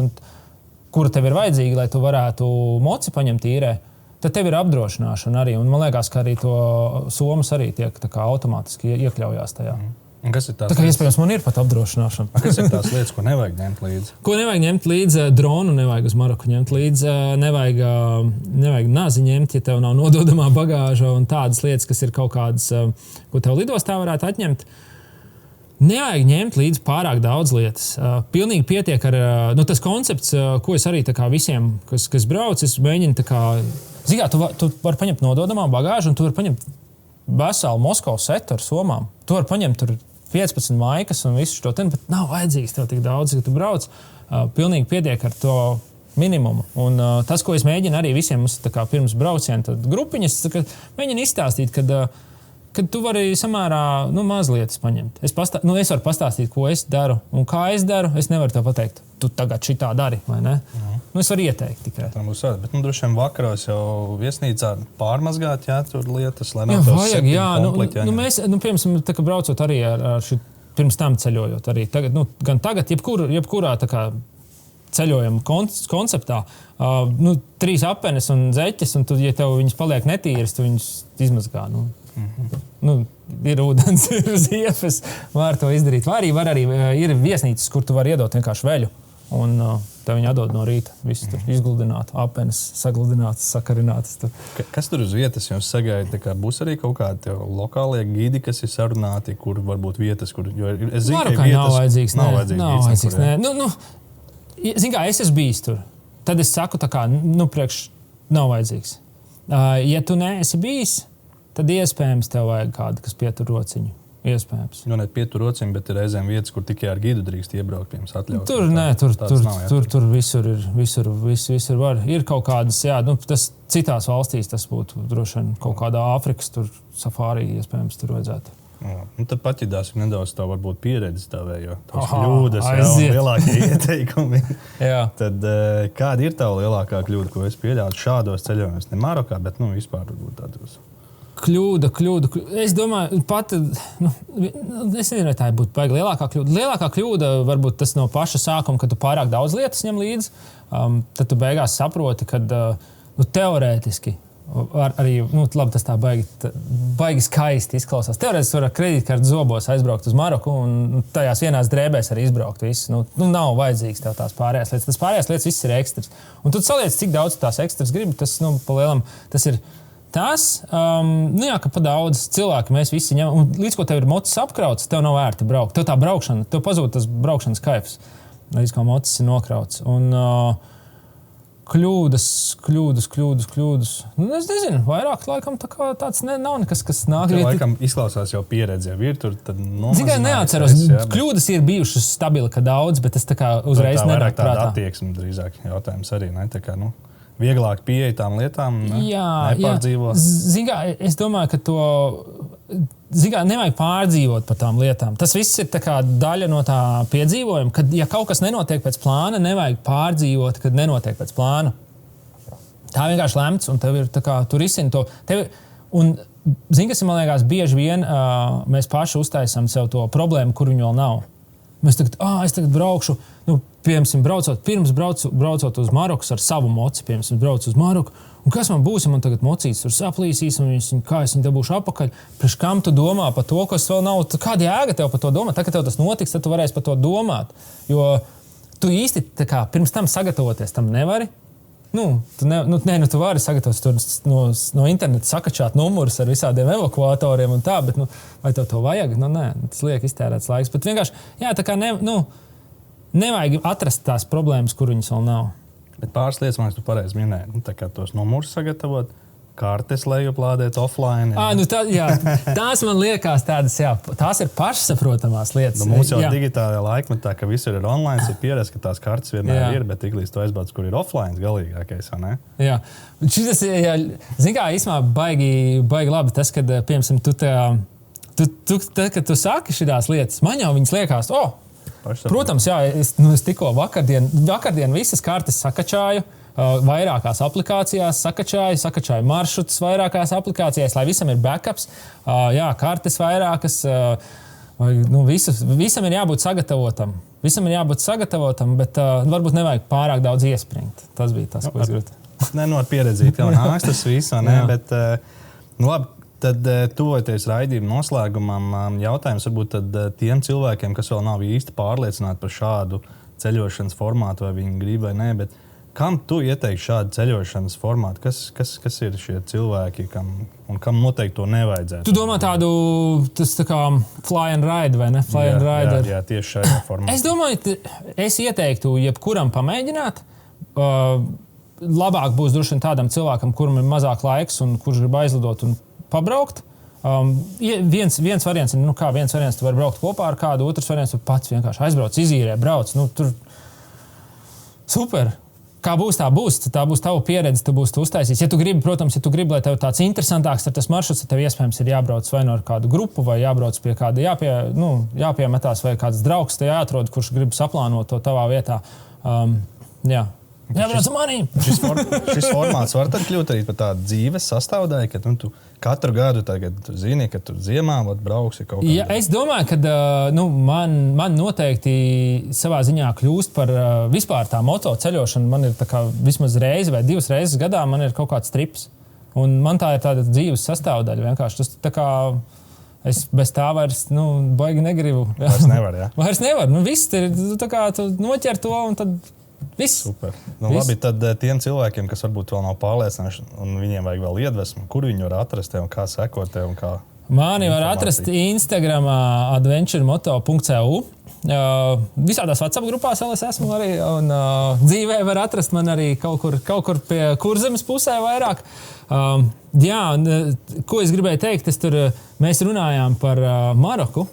un kura tev ir vajadzīga, lai tu varētu moci paņemt īrē, tad tev ir apdrošināšana arī. Un man liekas, ka arī to somas arī tiek tā kā automātiski iekļaujās tajā. Un kas ir tās tā kā iespējams man ir pat apdrošināšana. Kas ir tās lietas, ko nevajag ņemt līdzi? Ko nevajag ņemt līdzi? Dronu nevajag uz Maroku ņemt līdzi. Nevajag nazi ņemt, ja tev nav nododamā bagāža un tādas lietas, kas ir kaut kādas, ko tev lidostā varētu atņemt. Nevajag ņemt līdzi pārāk daudz lietas. Pilnīgi pietiek ar tas koncepts, ko es arī tā kā visiem, kas brauc, es mēģinu tā kā... Zini, tu vari paņemt nododamā bagāžu un tu vari paņemt veselu Moskavas setu ar somām. Tu vari paņemt tur 15 maikas un visu šo bet nav vajadzīgs tev tik daudz, ka tu brauc. Pilnīgi pietiek ar to minimumu. Un tas, ko es mēģinu arī visiem tā kā pirms brauciena, tad grupiņas mēģinu izstāstīt, kad tu vari samērā maz lietas paņemt. Es varu pastāstīt, ko es daru un kā es daru. Es nevaru tev pateikt, tu tagad šitā dari, vai ne? Es varu ieteikt tikai. Tā būs vēl, bet droši vien vakaros jau viesnīcā pārmazgāt, tur lietas, lai nav tās komplekti. Piemēram, tā kā braucot arī ar pirms tam ceļojot arī. Tagad, gan tagad, jebkurā tā kā ceļojuma konceptā, 3 apenes un zeķes, un ja tev viņas paliek netīras, tu viņas izmazgā. Ir ūdens, ir ziepes, var to izdarīt. Vai arī ir viesnīcas, kur tu vari iedot vienkārši veļu, un tev viņi atdod no rīta. Viss tur izgludināt, apenes sagludinātas, sakarinātas. Kas tur uz vietas jums sagaida? Būs arī kaut kādi lokālie gidi, kas ir sarunāti, kur varbūt vietas, kur... Es zinu, ka vietas nav vajadzīgs. Nav vajadzīgs. Zini kā, es esmu bijis tur. Tad es saku tā kā, priekš nav vajadzīgs. Ja tu neesi bijis, tad iespējams tev vajag kādu, kas pietur rociņu. Iespējams. Ne pietur rociņu, bet ir reizēm vietas, kur tikai ar gidu drīkst iebraukt, pirms atļaut. Tur visur var. Ir kaut kādas, tas citās valstīs tas būtu droši vien kaut kādā Āfrikas tur safārī iespējams tur vajadzētu. Tad paķidāsim nedaudz tā varbūt pieredzi tavējo. Tās kļūdas, lielākie ieteikumi. Tad kāda ir tava lielākā kļūda, ko es pieļautu šādos ceļojumos? Ne Marokā, bet vispār varbūt tādos. Kļūda. Es domāju, es nezinu, vai tā būtu baigi lielākā kļūda. Lielākā kļūda varbūt tas no paša sākuma, kad tu pārāk daudz lietas ņem līdzi. Tad tu beigās saproti, ka teorētiski arī, labi, tas tā baigi skaisti izklausās. Teorētiski var ar kredītkartes zobos aizbraukt uz Maroku un tajās vienās drēbēs arī izbraukt visu. Nav vajadzīgs tev tās pārējās lietas. Tas pārējās lietas viss ir ekstras. Un tu saliec, cik daudz tās ekstras gribi, tas, pa lielam, tas ir tas, ka pa daudz cilvēki mēs visi ņemam. Un līdz ko tev ir mocis apkrauts, tev nav vērti braukt. Tev tā braukšana, tev pazūd tas braukšanas kaifs. Līdz kā mocis ir nokrauts. Un kļūdas. Es nezinu, vairāk laikam tāds nav nekas, kas nāk. Laikam izklausās jau pieredze, jau ir tur. Tikai neatceros, kļūdas ir bijušas stabili, ka daudz, bet es tā kā uzreiz nenāk prātā. Tāda attieksme drīzāk jautājums arī, ne? Tā kā, vieglāk pieeja tām lietām, nepārdzīvo. Es domāju, ka to... nevajag pārdzīvot par tām lietām. Tas viss ir tā kā daļa no tā piedzīvojuma, kad, ja kaut kas nenotiek pēc plāna, nevajag pārdzīvot, kad nenotiek pēc plāna. Tā vienkārši lemts, un tev ir tā kā, tu risini to. Un, kas man liekas, bieži vien mēs paši uztaisam sev to problēmu, kur viņu vēl nav. Mēs es tagad braukšu, piemēram, braucot uz Maroku ar savu moci, piemēram, braucu uz Maroku, un kas man būs, ja man tagad mocīts tur saplīsīs, un kā es viņu dabūšu apakaļ? Priekš kam tu domā par to, kas vēl nav? Kāda jēga tev par to domāt? Tā, kad tev tas notiks, tad tu varēsi par to domāt. Jo tu īsti pirms tam sagatavoties tam nevari. Tu vari sagatavoties no interneta sakačāt numurus ar visādiem evakuatoriem un tā, bet vai tev to vajag? Nē, tas liek iztērēts laiks. Bet vienkārši, tā kā nevajag atrast tās problēmas, kur viņas vēl nav. Bet pāris lietas, man tu pareizi minēji, tā kā tos numurus sagatavot, kartes lejuplādēt offline. Tās man liekas tādas, tās ir pašsaprotamās lietas. Mums jau digitālajā laikmetā, ka visur ir online, ir pieredze, ka tās kartes vienmēr ir, bet tiklīdz tu aizbrauc, kur ir offline, galīgākais, vai ne? Jā. Šis, zini kā, īstumā baigi labi tas, kad, piemēram, kad tu saki šitās lietas, man jau viņas liekas, protams, es tikko vakardien visas kartes sakačāju, vairākās aplikācijās sakačāju maršrutus vairākās aplikācijās, lai visam ir backups, kartes vairākas, visam ir jābūt sagatavotam. Bet varbūt nevajag pārāk daudz iespringt. Tas bija tas, ko es gribētu. Ar pieredzīti jau nāks tas viss, bet labi. Tad tuvojoties raidījuma noslēgumam, jautājums varbūt tad tiem cilvēkiem, kas vēl nav īsti pārliecināti par šādu ceļošanas formātu, vai viņi grib vai nē, bet Kam tu ieteiktu šādu ceļošanas formātu? Kas ir šie cilvēki, kam noteikti to nevajadzētu? Tu domā tas tā kā fly and ride, vai ne? Fly and ride. Jā, tieši šajā formātā. Es domāju, es ieteiktu jebkuram pamēģināt. Labāk būs droši vien tādam cilvēkam, kuram ir mazāk laiks un kurš grib aizlidot un pabraukt. Viens variants ir, viens variants tu vari braukt kopā ar kādu, otrs variants tu pats vienkārši aizbrauc, izīrē, brauc. Tur super! Kā būs, tā būs tava pieredze, tu būsi uztaisījis. Ja tu gribi, lai tev tāds interesantāks ir tas maršruts, tad tev iespējams ir jābrauc vai no ar kādu grupu, vai jābrauc pie kāda jāpiemetās, vai kāds draugs te jāatrod, kurš grib saplānot to tavā vietā. Jābrauc ar manīm! Šis formāts var tad kļūt arī par tādu dzīves sastāvdaļu, ka tu katru gadu tagad zini, ka tu ziemā brauksi kaut kādā. Ja, es domāju, ka man noteikti savā ziņā kļūst par vispār tā moto ceļošana. Man ir tā kā vismaz reizi vai 2 reizes gadā man ir kaut kāds trips. Un man tā ir tāda dzīves sastāvdaļa vienkārši. Tas tā kā es bez tā vairs baigi negribu. Vairs nevar, jā? Vairs nevar. Viss ir tā kā tu noķer to un tad viss. Super. Labi, tad tiem cilvēkiem, kas varbūt vēl nav pārliecināti un viņiem vajag vēl iedvesmu, kur viņi var atrast tev un kā sekot tev un kā? Mani var atrast Instagramā adventuremoto.eu. Visādās WhatsApp grupās vēl es esmu arī, un dzīvē var atrast man arī kaut kur pie Kurzemes pusē vairāk. Ko es gribēju teikt, mēs runājām par Maroku.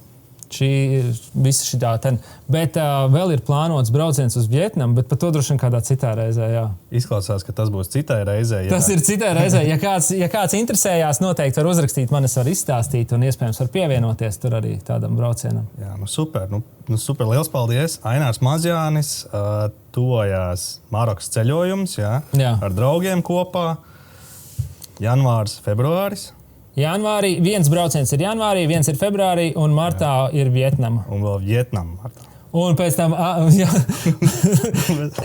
Visa šitā ten. Bet vēl ir plānots brauciens uz Vietnamu, bet par to droši vien kādā citā reizē, jā. Izklausās, ka tas būs citai reizē, jā. Tas ir citai reizē. Ja kāds interesējās, noteikti var uzrakstīt, man es varu izstāstīt un iespējams var pievienoties tur arī tādam braucienam. Jā, super. Super, liels paldies. Ainārs Mazjānis, tuvojās Marokas ceļojums, jā. Ar draugiem kopā. Janvārs, februāris. Janvārī, viens brauciens ir janvārī, viens ir februārī, un martā ir Vietnama. Un vēl Vietnama martā. Un pēc tam,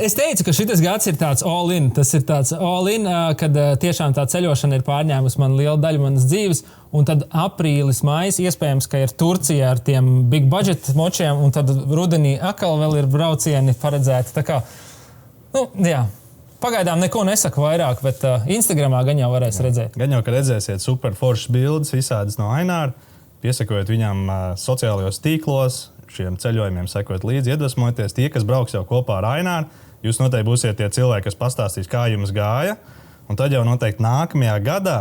es teicu, ka šis gads ir tāds all-in. Tas ir tāds all-in, kad tiešām tā ceļošana ir pārņēmusi man lielu daļu manas dzīves. Un tad aprīlis, maijs, iespējams, ka ir Turcija ar tiem big budget močiem, un tad rudenī atkal vēl ir braucieni paredzēti. Tā kā, jā. Pagaidām neko nesaku vairāk, bet Instagramā gan jau varēs redzēt. Gan jau, ka redzēsiet super foršas bildes visādas no Aināra. Piesakojot viņam sociālajos tīklos, šiem ceļojumiem sekot līdzi, iedvesmojoties. Tie, kas brauks jau kopā ar Aināru, jūs noteikti būsiet tie cilvēki, kas pastāstīs, kā jums gāja. Un tad jau noteikti nākamajā gadā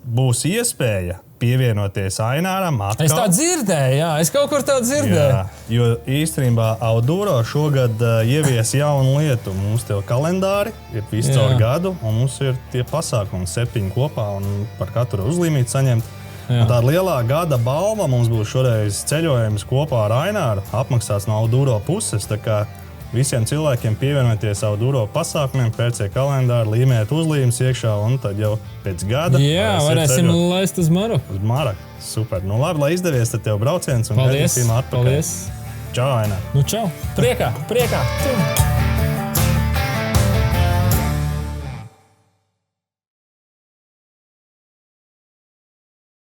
būs iespēja pievienoties Aināram atkal. Es tā dzirdēju, jā. Es kaut kur tā dzirdēju. Jā, jo īstenībā Auduro šogad ievies jaunu lietu. Mums tie kalendāri ir visu caur gadu, un mums ir tie pasākumi 7 kopā, un par katru uzlīmīti saņemt. Tāda lielā gada balva mums būs šoreiz ceļojums kopā ar Aināru, apmaksāts no Auduro puses. Tā kā visiem cilvēkiem pievienoties Auduro pasākumiem, pērciet kalendāru, līmēt uzlīmes iekšā, un tad jau pēc gada varēsim laist uz Maroku. Uz Maroku. Super. Labi, lai izdevies tad tev brauciens. Un paldies. Čau, Ainār. Čau. Priekā.